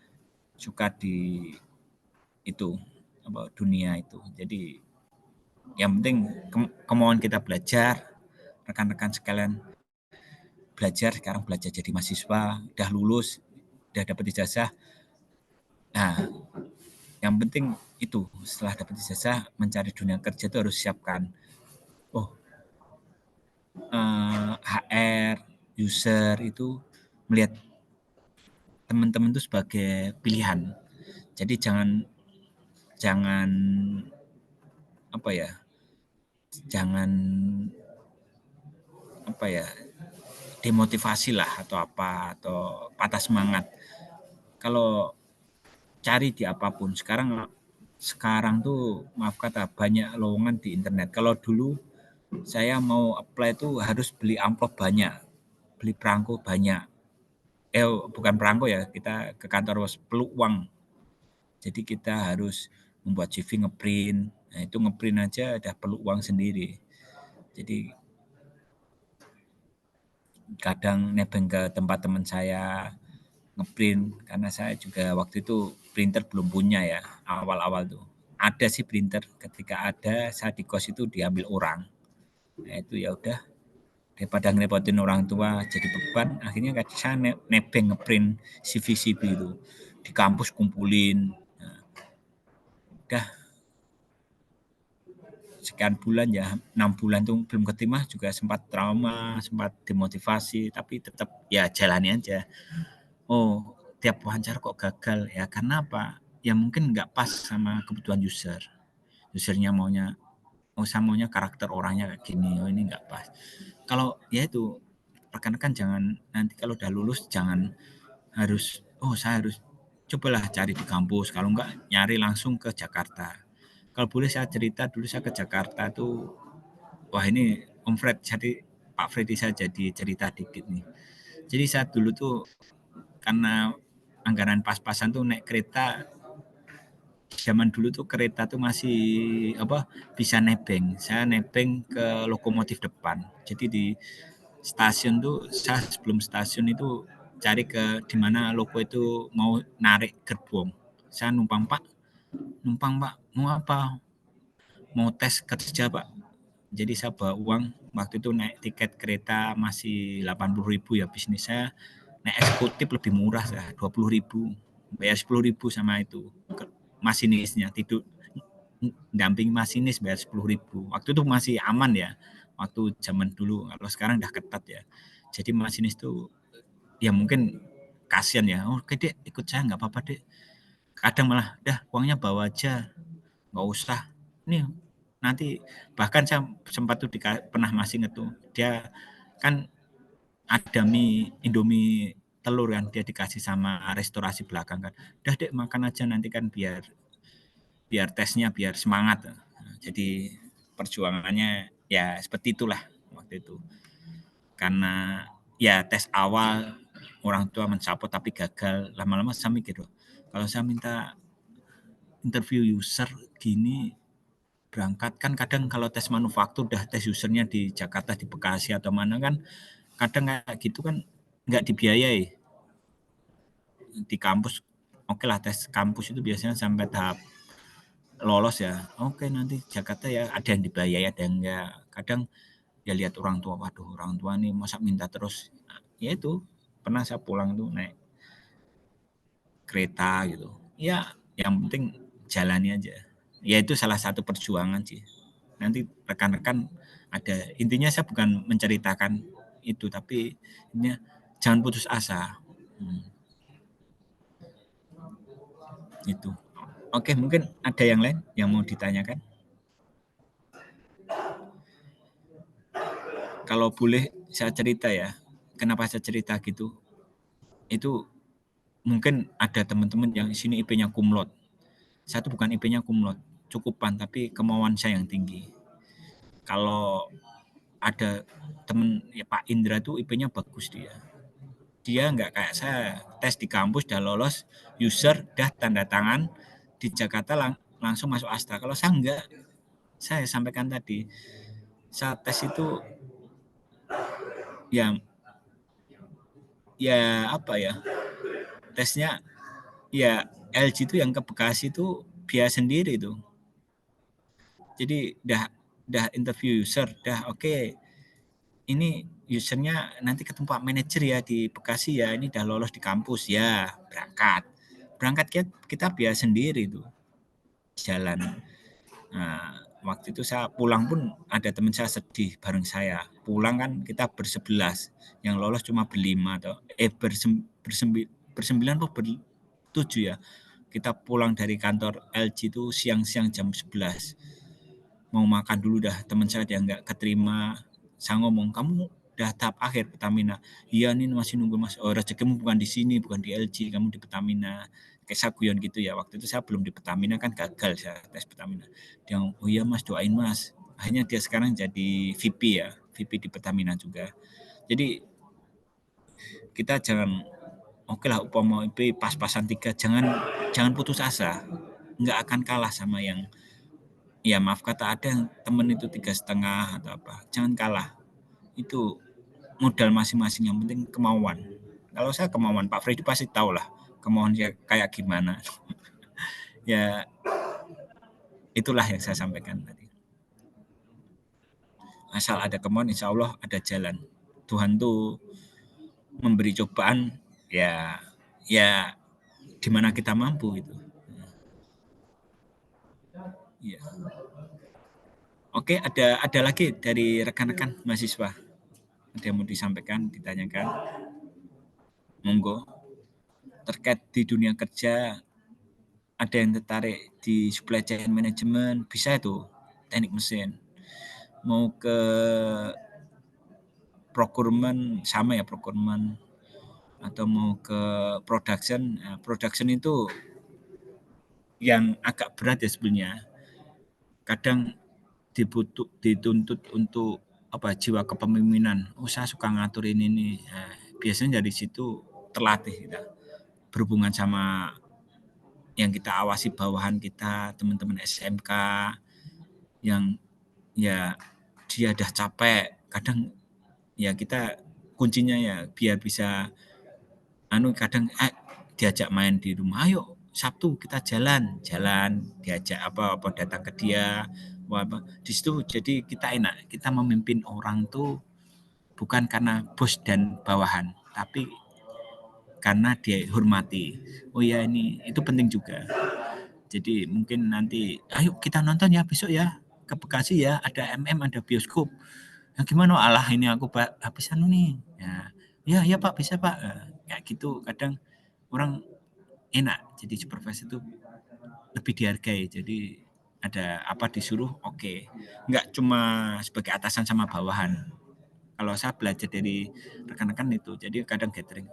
suka di itu dunia itu. Jadi yang penting kemauan kita belajar, rekan-rekan sekalian belajar, sekarang belajar jadi mahasiswa, udah lulus, udah dapat ijazah. Nah, yang penting itu setelah dapat ijazah mencari dunia kerja itu harus siapkan HR, user itu melihat teman-teman itu sebagai pilihan. Jadi jangan demotivasi lah atau patah semangat. Kalau cari di apapun sekarang tuh maaf kata banyak lowongan di internet. Kalau dulu saya mau apply tuh harus beli amplop banyak, beli perangko banyak. Bukan perangko ya, kita ke kantor perlu uang. Jadi kita harus membuat CV ngeprint. Nah, itu ngeprint aja udah perlu uang sendiri. Jadi kadang nebeng ke tempat teman saya ngeprint karena saya juga waktu itu printer belum punya ya awal-awal tuh. Ada sih printer, ketika ada saya di kos itu diambil orang. Nah itu ya udah daripada ngerepotin orang tua jadi beban, akhirnya saya nebeng ngeprint CV itu di kampus kumpulin. Nah, udah sekian bulan ya, 6 bulan tuh belum keterima juga sempat trauma, sempat demotivasi, tapi tetap ya jalani aja. Oh, tiap wawancara kok gagal ya karena apa? Ya mungkin nggak pas sama kebutuhan user. Usernya maunya, saya maunya karakter orangnya kayak gini, oh ini nggak pas. Kalau ya itu rekan-rekan jangan nanti kalau udah lulus jangan saya harus cobalah cari di kampus, kalau enggak nyari langsung ke Jakarta. Kalau boleh saya cerita dulu saya ke Jakarta tuh, wah ini Om Fred, jadi Pak Freddy saya jadi cerita dikit nih. Jadi saya dulu tuh karena anggaran pas-pasan tuh naik kereta, zaman dulu tuh kereta tuh masih bisa nebeng. Saya nebeng ke lokomotif depan. Jadi di stasiun tuh saya sebelum stasiun itu cari ke di mana loko itu mau narik gerbong. Saya numpang Pak, mau apa? Mau tes kerja Pak. Jadi saya bawa uang, waktu itu naik tiket kereta masih 80.000 ya, bisnis saya naik eksekutif lebih murah saya, 20.000, bayar 10.000 sama itu masinisnya, tidur damping masinis bayar 10.000. Waktu itu masih aman ya, waktu zaman dulu. Kalau sekarang udah ketat ya. Jadi masinis tuh ya mungkin kasihan ya. Oh, oke Dek, ikut saya nggak apa-apa Dek. Kadang malah, dah uangnya bawa aja, nggak usah. Nih nanti bahkan saya sempat tuh pernah masih ngetuh. Dia kan ada Indomie telur kan, dia dikasih sama restorasi belakang kan. Udah Dek makan aja nanti kan biar tesnya biar semangat. Nah, jadi perjuangannya ya seperti itulah waktu itu. Karena ya tes awal orang tua mensupport tapi gagal, lama-lama saya mikir, kalau saya minta interview user gini berangkat kan kadang kalau tes manufaktur udah tes usernya di Jakarta, di Bekasi atau mana kan kadang kayak gitu kan nggak dibiayai di kampus. Oke lah, tes kampus itu biasanya sampai tahap lolos ya. Oke, nanti Jakarta ya ada yang dibiayai ada yang enggak. Kadang ya lihat orang tua, waduh orang tua nih masa minta terus. Nah, ya itu pernah saya pulang tuh naik kereta gitu. Ya yang penting jalani aja. Ya itu salah satu perjuangan sih. Nanti rekan-rekan ada, intinya saya bukan menceritakan itu tapi intinya jangan putus asa. Itu. Oke, mungkin ada yang lain yang mau ditanyakan? Kalau boleh saya cerita ya, kenapa saya cerita gitu? Itu mungkin ada teman-teman yang di sini IP-nya kumlot. Saya tuh bukan IP-nya kumlot, cukupan, tapi kemauan saya yang tinggi. Kalau ada temen ya Pak Indra tuh IP-nya bagus dia. Dia nggak kayak saya, tes di kampus udah lolos, user udah tanda tangan di Jakarta langsung masuk Astra. Kalau saya enggak, saya sampaikan tadi, saya tes itu ya apa ya, tesnya ya LG itu yang ke Bekasi itu biaya sendiri tuh. Jadi udah interview user, udah oke. Ini usernya nanti ketemu Pak Manager ya di Bekasi ya, ini udah lolos di kampus ya, berangkat kita biaya sendiri tuh jalan. Nah, waktu itu saya pulang pun ada teman saya sedih bareng saya, pulang kan kita ber-11, yang lolos cuma ber-5 atau bersembilan atau ber-7 ya. Kita pulang dari kantor LG itu siang-siang jam 11, mau makan dulu dah, teman saya dia nggak keterima. Saya ngomong, kamu udah tahap akhir Pertamina? Iya nih masih nunggu mas. Oh rezekimu bukan di sini, bukan di LG, kamu di Pertamina. Kayak saya guyon gitu ya, waktu itu saya belum di Pertamina kan, gagal saya tes Pertamina. Dia ngomong, oh iya mas, doain mas. Akhirnya dia sekarang jadi VP ya, VP di Pertamina juga. Jadi kita jangan, oke lah upama IP pas-pasan 3, jangan putus asa. Nggak akan kalah sama yang, ya maaf kata, ada yang temen itu 3,5 atau apa, jangan kalah. Itu modal masing-masing, yang penting kemauan. Kalau saya kemauan, Pak Freddy pasti tahu lah kemauan saya kayak gimana. Ya itulah yang saya sampaikan tadi. Asal ada kemauan, insya Allah ada jalan. Tuhan tuh memberi cobaan, ya di mana kita mampu itu. Ya. Oke, ada lagi dari rekan-rekan mahasiswa, ada yang mau disampaikan, ditanyakan, monggo. Terkait di dunia kerja, ada yang tertarik di supply chain management, bisa itu teknik mesin. Mau ke procurement, sama ya procurement, atau mau ke production. Nah, production itu yang agak berat ya sebenarnya. Kadang dituntut untuk apa, jiwa kepemimpinan. Oh saya suka ngatur ini nih. Nah, biasanya dari situ terlatih kita berhubungan sama yang kita awasi bawahan kita, teman-teman SMK yang ya dia udah capek, kadang ya kita kuncinya ya biar bisa kadang diajak main di rumah, ayo Sabtu kita jalan diajak apa datang ke dia apa di situ. Jadi kita enak, kita memimpin orang tuh bukan karena bos dan bawahan, tapi karena dia hormati. Oh ya, ini itu penting juga. Jadi mungkin nanti, ayo kita nonton ya besok ya ke Bekasi ya, ada ada bioskop. Nah, gimana? Alah ini aku habisan nih. Ya Pak, bisa Pak. Kayak gitu kadang orang enak. Jadi supervisor itu lebih dihargai. Jadi ada apa disuruh, oke. Nggak cuma sebagai atasan sama bawahan. Kalau saya belajar dari rekan-rekan itu, jadi kadang gathering.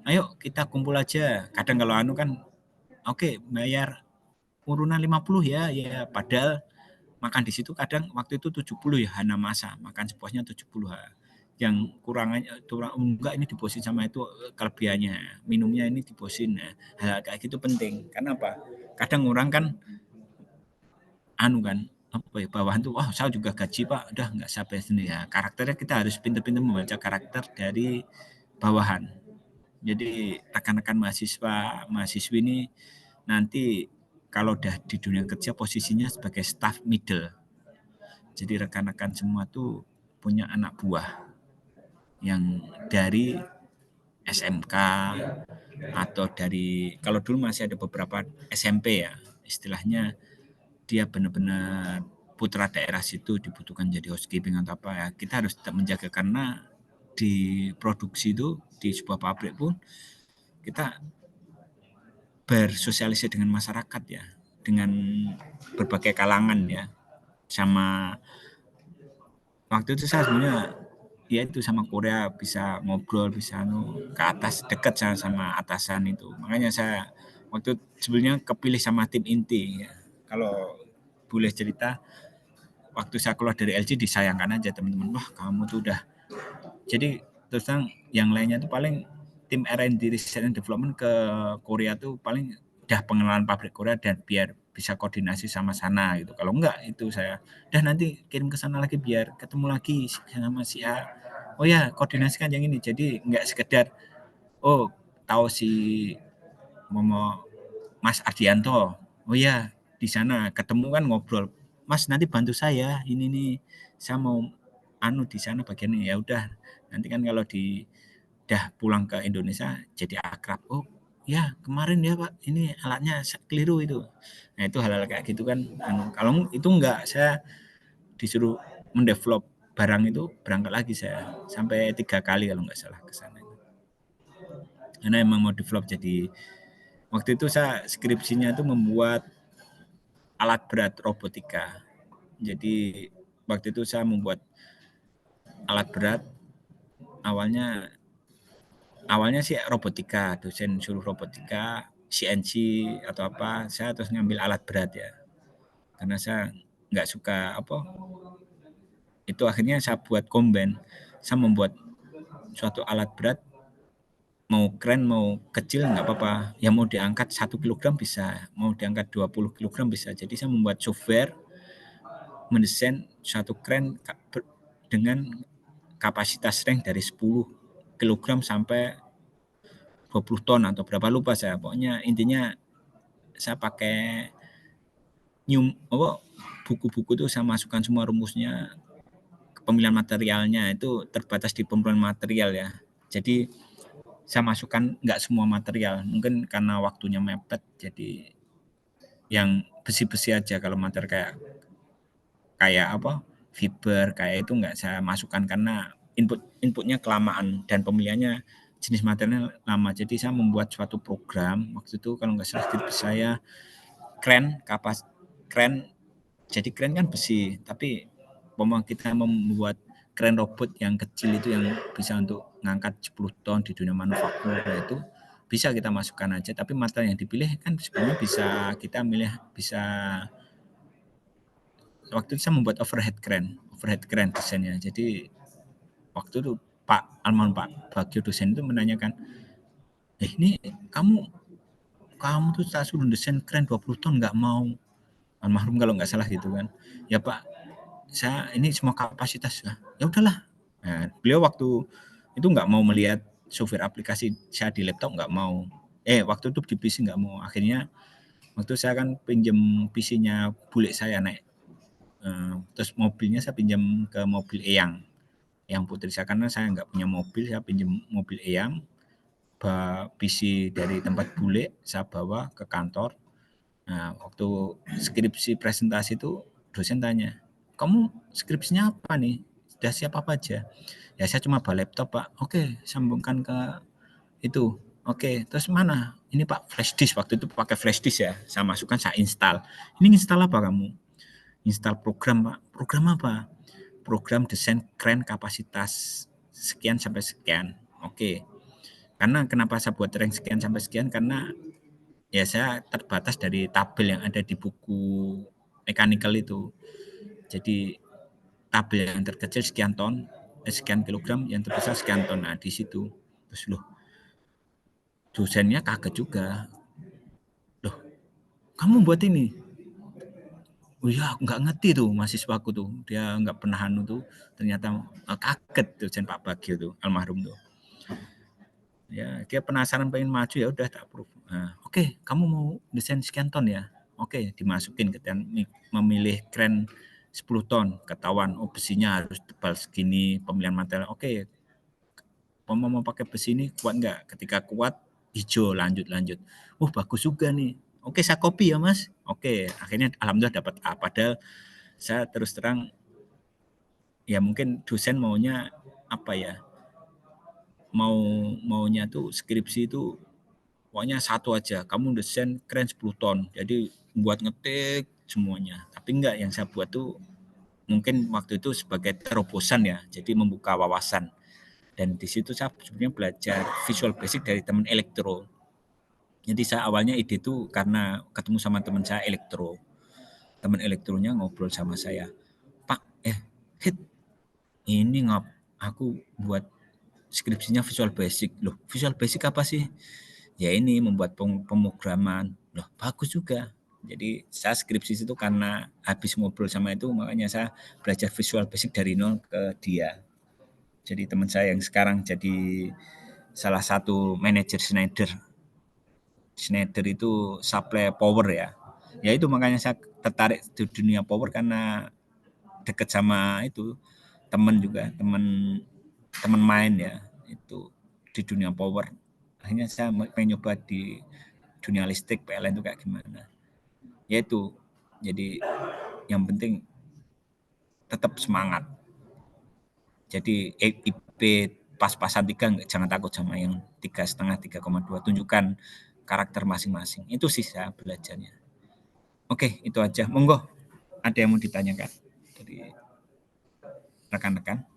Ayo kita kumpul aja. Kadang kalau kan, oke, bayar urunan 50 ya, padahal makan di situ kadang waktu itu 70 ya, hana masa makan sepuasnya 70 ha. Yang kurangannya enggak, ini dibosin sama itu kelebihannya, minumnya ini dibosin. Nah, hal kayak gitu penting. Karena apa? Kadang orang kan kan apa ya, bawahan tuh, saya juga gaji Pak, udah nggak sampai sini ya. Karakternya kita harus pintar-pintar membaca karakter dari bawahan. Jadi rekan-rekan mahasiswi ini nanti kalau udah di dunia kerja posisinya sebagai staff middle. Jadi rekan-rekan semua tuh punya anak buah yang dari SMK atau dari, kalau dulu masih ada beberapa SMP ya, istilahnya dia benar-benar putra daerah situ, dibutuhkan jadi housekeeping atau apa ya, kita harus tetap menjaga. Karena di produksi itu, di sebuah pabrik pun kita bersosialisasi dengan masyarakat ya, dengan berbagai kalangan ya. Sama waktu itu saya sebenarnya ya itu sama Korea bisa ngobrol, bisa ke atas, dekat sama atasan itu. Makanya saya waktu sebenarnya kepilih sama tim inti ya. Kalau boleh cerita, waktu saya keluar dari LG disayangkan aja teman-teman, wah kamu tuh udah. Jadi terus terang yang lainnya tuh paling tim R&D Research and Development ke Korea tuh paling udah pengenalan pabrik Korea dan biar bisa koordinasi sama sana gitu. Kalau enggak itu saya nanti kirim ke sana lagi biar ketemu lagi sama si A. Oh ya, koordinasikan yang ini. Jadi enggak sekedar tahu si Momo Mas Ardianto, oh ya di sana ketemu kan ngobrol, Mas nanti bantu saya ini nih, saya mau di sana bagian ini. Ya udah, nanti kan kalau udah pulang ke Indonesia jadi akrab. Oh ya kemarin ya Pak, ini alatnya keliru itu. Nah itu hal-hal kayak gitu kan. Kalau itu enggak, saya disuruh mendevelop barang itu berangkat lagi saya sampai 3 kali kalau nggak salah ke sana. Karena emang mau develop jadi waktu itu saya skripsinya itu membuat alat berat robotika. Jadi waktu itu saya membuat alat berat awalnya sih robotika, dosen suruh robotika, CNC atau apa, saya terus ngambil alat berat ya. Karena saya nggak suka itu akhirnya saya buat combine. Saya membuat suatu alat berat, mau keren mau kecil nggak apa-apa, yang mau diangkat 1 kilogram bisa, mau diangkat 20 kilogram bisa. Jadi saya membuat software mendesain suatu kren dengan kapasitas strength dari 10 kilogram sampai 20 ton atau berapa lupa saya. Pokoknya intinya saya pakai buku-buku itu saya masukkan semua rumusnya, pemilihan materialnya itu terbatas di pemilihan material ya. Jadi saya masukkan nggak semua material, mungkin karena waktunya mepet, jadi yang besi-besi aja. Kalau materi kayak fiber kayak itu nggak saya masukkan karena inputnya kelamaan dan pemilihannya jenis materialnya lama. Jadi saya membuat suatu program waktu itu, kalau nggak salah skrip saya kren jadi kren kan besi, tapi kita membuat kren robot yang kecil itu yang bisa untuk ngangkat 10 ton di dunia manufaktur, itu bisa kita masukkan aja. Tapi material yang dipilih kan sebenarnya bisa kita bisa waktu itu saya membuat overhead crane desainnya. Jadi waktu itu almarhum Pak Bagio dosen itu menanyakan, ini kamu tuh tak suruh desain kren 20 ton nggak mau, almarhum kalau nggak salah gitu kan. Ya Pak, saya ini semua kapasitas ya udahlah. Nah, beliau waktu itu nggak mau melihat software aplikasi saya di laptop, nggak mau. Waktu itu di PC nggak mau. Akhirnya waktu saya kan pinjam PC-nya bule saya naik. Terus mobilnya saya pinjam ke mobil Eyang putri saya, karena saya nggak punya mobil, saya pinjam mobil Eyang, PC dari tempat bule saya bawa ke kantor. Nah waktu skripsi presentasi itu dosen tanya, kamu skripsinya apa nih, sudah siap apa aja? Ya saya cuma bawa laptop Pak. Oke, sambungkan ke itu. Oke, terus mana? Ini Pak flash disk, waktu itu pakai flash disk ya, saya masukkan, saya install. Ini install apa kamu? Install program Pak. Program apa? Program desain kren kapasitas sekian sampai sekian. Oke. Karena kenapa saya buat rank sekian sampai sekian? Karena ya saya terbatas dari tabel yang ada di buku mechanical itu. Jadi tabel yang terkecil sekian ton, sekian kilogram, yang terbesar sekian ton. Nah, di situ. Terus dosennya kaget juga. Kamu buat ini? Oh iya, nggak ngerti tuh mahasiswaku tuh, dia nggak pernah tuh, ternyata kaget dosen Pak Bagio tuh, almarhum tuh. Ya, dia penasaran pengen maju, ya udah tak approve. Nah, oke, kamu mau desain sekian ton ya? Oke, dimasukin ke memilih kren 10 ton, ketahuan besinya harus tebal segini, pemilihan material. Oke, mau pakai besi ini kuat nggak? Ketika kuat, hijau, lanjut. Bagus juga nih. Oke, saya copy ya Mas. Oke, akhirnya alhamdulillah dapat A. Padahal saya terus terang, ya mungkin dosen maunya maunya tuh skripsi itu pokoknya satu aja, kamu desain keren 10 ton, jadi buat ngetik semuanya. Tapi enggak, yang saya buat tuh mungkin waktu itu sebagai terobosan ya, jadi membuka wawasan. Dan di situ saya sebenarnya belajar visual basic dari teman elektro. Jadi saya awalnya ide itu karena ketemu sama teman saya elektro. Teman elektronya ngobrol sama saya, Pak, Hit, ini aku buat skripsinya visual basic. Loh, visual basic apa sih? Ya ini membuat pemrograman. Loh, bagus juga. Jadi saya skripsi itu karena habis ngobrol sama itu, makanya saya belajar visual basic dari nol ke dia. Jadi teman saya yang sekarang jadi salah satu manajer Schneider Schneider itu supply power ya. Ya itu makanya saya tertarik di dunia power karena dekat sama itu teman juga, teman main ya itu di dunia power. Akhirnya saya pengen nyoba di dunia listrik PLN itu kayak gimana. Ya itu. Jadi yang penting tetap semangat. Jadi IP pas-pasan 3 jangan takut sama yang 3,5 3,2, tunjukkan karakter masing-masing. Itu sih saya belajarnya. Oke, itu aja. Monggo, ada yang mau ditanyakan dari rekan-rekan?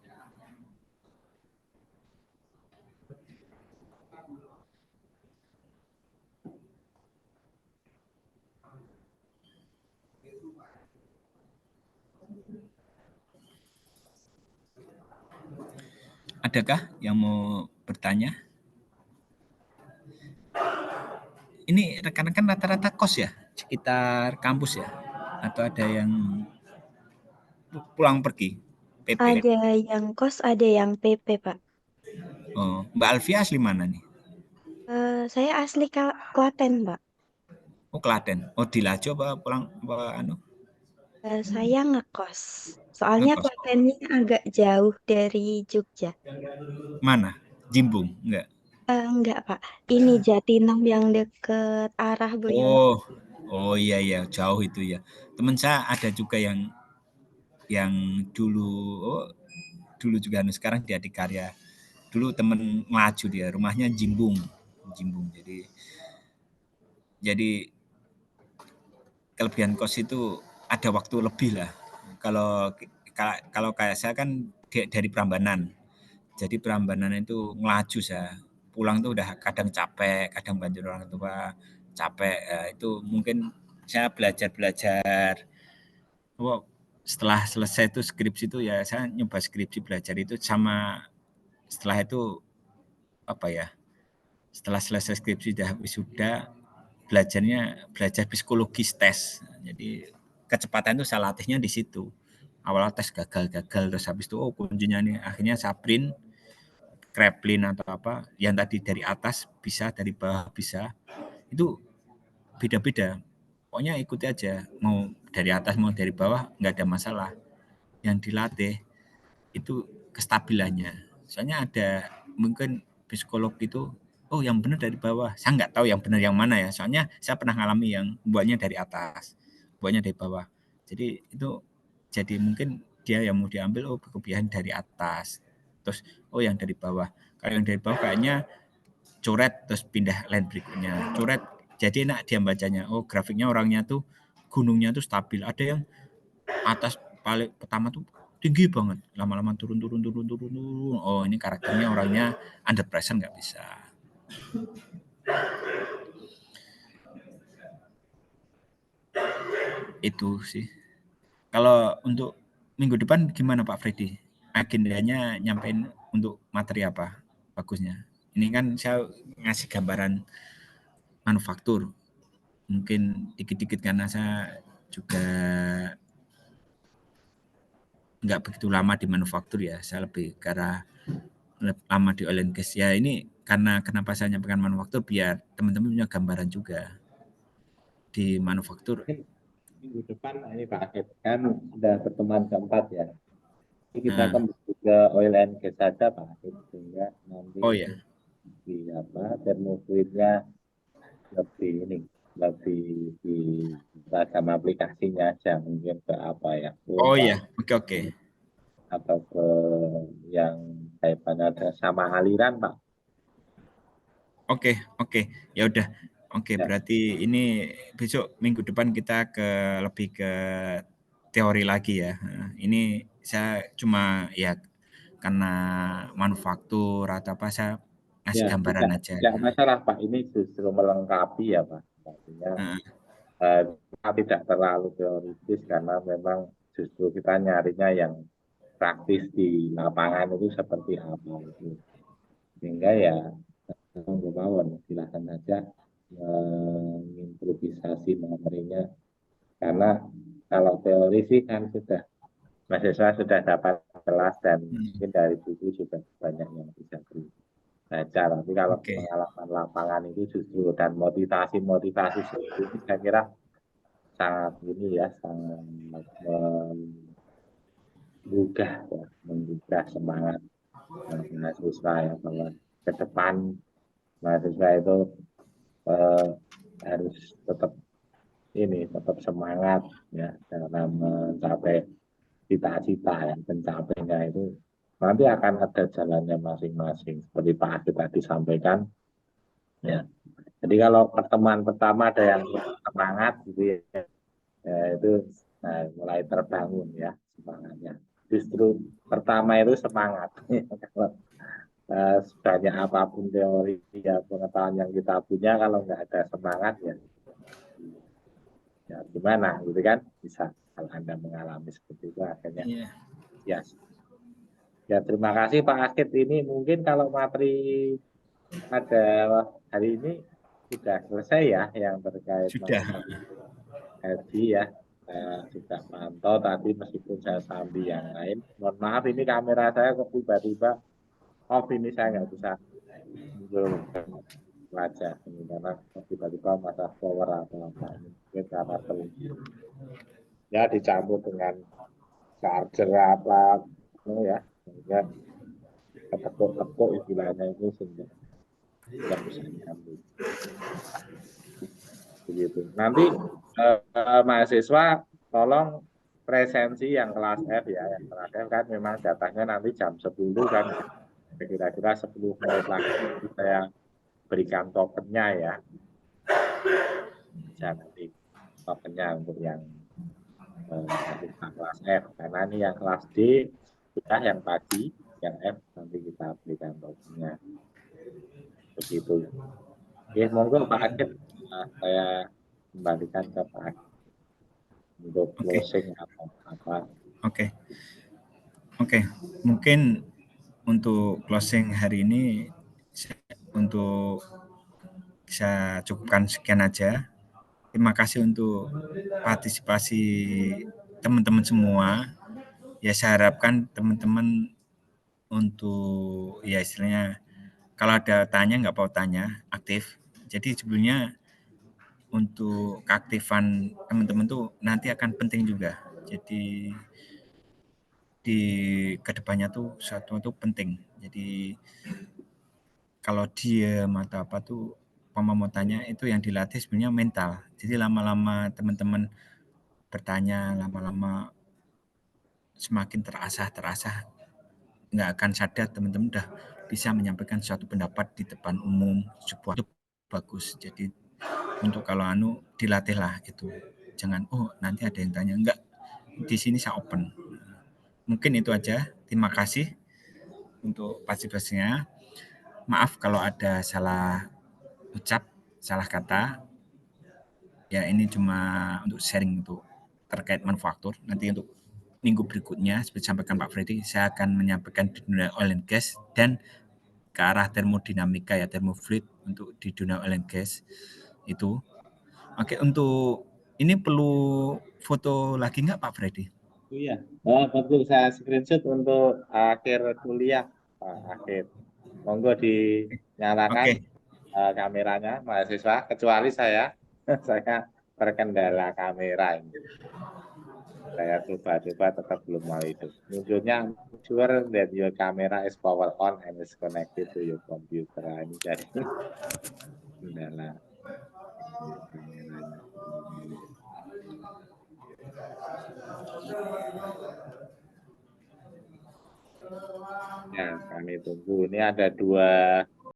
Adakah yang mau bertanya? Ini rekan-rekan rata-rata kos ya, sekitar kampus ya? Atau ada yang pulang pergi? PP? Ada yang kos, ada yang PP, Pak. Oh, Mbak Alfia asli mana nih? Saya asli Klaten, Pak. Oh, Klaten. Oh, di Lajo apa pulang apa anu? Saya ngekos. Soalnya Ngekos. Klatennya agak jauh dari Jogja. Mana? Jimbung? Enggak. Enggak, Pak. Ini Jatinangor yang deket arah Boyolali. Oh iya jauh itu ya. Teman saya ada juga yang dulu dulu juga sekarang dia di Karya. Dulu temen maju dia, rumahnya Jimbung. Jadi kelebihan kos itu ada waktu lebih lah. Kalau kayak saya kan dari Prambanan. Jadi Prambanan itu ngelaju saya. Pulang tuh udah kadang capek, kadang bantu orang tua, capek. Itu mungkin saya belajar. Setelah selesai itu skripsi itu ya saya nyoba skripsi belajar itu sama setelah itu apa ya? Setelah selesai skripsi sudah belajar psikologis tes. Jadi kecepatan itu saya latihnya di situ. Awalnya tes gagal terus habis itu kuncinya nih akhirnya saya print Kreplin atau apa yang tadi dari atas bisa, dari bawah bisa, itu beda-beda. Pokoknya ikuti aja, mau dari atas mau dari bawah nggak ada masalah. Yang dilatih itu kestabilannya. Soalnya ada mungkin psikolog itu, oh yang benar dari bawah. Saya nggak tahu yang benar yang mana ya. Soalnya saya pernah ngalami yang buatnya dari atas, buatnya dari bawah. Jadi itu jadi mungkin dia yang mau diambil oh kelebihan dari atas. Terus oh yang dari bawah. Kalau yang dari bawah kayaknya coret terus pindah line berikutnya. Coret jadi enak dia bacanya. Oh grafiknya orangnya tuh gunungnya tuh stabil. Ada yang atas paling pertama tuh tinggi banget, lama-lama turun. Oh ini karakternya orangnya under pressure nggak bisa. Itu sih. Kalau untuk minggu depan gimana Pak Freddy? Agendanya nyampein untuk materi apa bagusnya? Ini kan saya ngasih gambaran manufaktur. Mungkin dikit-dikit karena saya juga nggak begitu lama di manufaktur ya. Saya lebih karena lama di oil and gas. Ya ini karena kenapa saya nyampaikan manufaktur biar teman-teman punya gambaran juga di manufaktur. Minggu depan ini Pak Akib kan sudah pertemuan keempat ya. Jadi kita Nah, kembali ke oil and gas saja Pak Akib sehingga nanti oh ya, di termofluidnya lebih di ragam aplikasinya aja mungkin ke apa ya oh pompa ya, oke. atau ke yang kaitannya sama aliran Pak. Oke. Ya udah. Oke, Ya, berarti ini besok minggu depan kita lebih ke teori lagi ya. Nah, ini saya cuma ya karena manufaktur atau apa saya ngasih ya gambaran aja. tidak masalah Pak. Ini justru melengkapi ya Pak. Artinya Nah, kita tidak terlalu teoritis karena memang justru kita nyarinya yang praktis di lapangan itu seperti apa itu. Sehingga ya menggunakan silahkan saja mengimprovisasi materinya karena kalau teori sih kan sudah mahasiswa sudah dapat kelas dan mungkin dari buku juga banyak yang bisa beri. baca. Tapi kalau Oke. pengalaman lapangan itu justru dan motivasi seperti ini saya kira sangat ini ya, sangat menggugah semangat mahasiswa ya, bahwa ke depan mahasiswa itu harus tetap semangat ya dalam mencapai cita-cita yang pencapaiannya itu nanti akan ada jalannya masing-masing seperti Pak Adit tadi sampaikan ya. Jadi kalau pertemuan pertama ada yang semangat gitu ya, itu mulai terbangun ya semangatnya. Justru pertama itu semangat. Kalau sebanyak apapun teori ya pengetahuan yang kita punya kalau nggak ada semangat ya gimana gitu kan, bisa kalau Anda mengalami seperti itu akhirnya ya terima kasih Pak Akid. Ini mungkin kalau materi pada hari ini sudah selesai ya yang terkait Sudah. haji ya. Saya juga pantau tadi meskipun saya sambil yang lain. Mohon maaf ini kamera saya kok tiba-tiba off, ini saya nggak bisa muncul wajah ini karena tiba-tiba masalah power atau apa ini mungkin karena perlu ya dicampur dengan charger apa ya sehingga ketepuk-tepuk istilahnya itu sehingga nggak bisa diambil begitu. Nanti mahasiswa tolong presensi yang kelas F ya, yang kelas F kan memang jatahnya nanti jam 10 kan, kira-kira 10 menit lagi saya berikan tokennya ya, bisa nanti tokennya untuk yang kelas F, karena ini yang kelas D sudah yang pagi, yang F nanti kita berikan tokennya begitu. Oke, monggo Pak Akid, saya kembalikan ke Pak Akid untuk closing atau apa. Oke. Mungkin untuk closing hari ini untuk saya cukupkan sekian aja. Terima kasih untuk partisipasi teman-teman semua. Ya saya harapkan teman-teman untuk ya istilahnya kalau ada tanya nggak mau tanya, aktif. Jadi sebenarnya untuk keaktifan teman-teman tuh nanti akan penting juga. Jadi di kedepannya tuh satu itu penting. Jadi kalau dia atau apa tuh mau tanya itu yang dilatih sebenarnya mental. Jadi lama-lama teman-teman bertanya, lama-lama semakin terasah nggak akan sadar teman-teman udah bisa menyampaikan suatu pendapat di depan umum sebuah itu bagus. Jadi untuk kalau dilatihlah itu, jangan nanti ada yang tanya, enggak, di sini saya open. Mungkin itu aja. Terima kasih untuk partisipasinya. Maaf kalau ada salah ucap, salah kata. Ya ini cuma untuk sharing untuk terkait manufaktur. Nanti untuk minggu berikutnya seperti sampaikan Pak Freddy, saya akan menyampaikan di dunia oil and gas dan ke arah termodinamika ya, termofluid untuk di dunia oil and gas itu. Oke, untuk ini perlu foto lagi nggak Pak Freddy? Iya, betul, saya screenshot untuk akhir kuliah Pak Akid. Monggo dinyalakan kameranya mahasiswa, kecuali saya saya terkendala kamera ini. Saya coba-coba tetap belum mau itu. Munculnya sure that your camera is power on and is connected to your computer. Ini jadi kendala kameranya. Ya, kami tunggu. Ini ada 2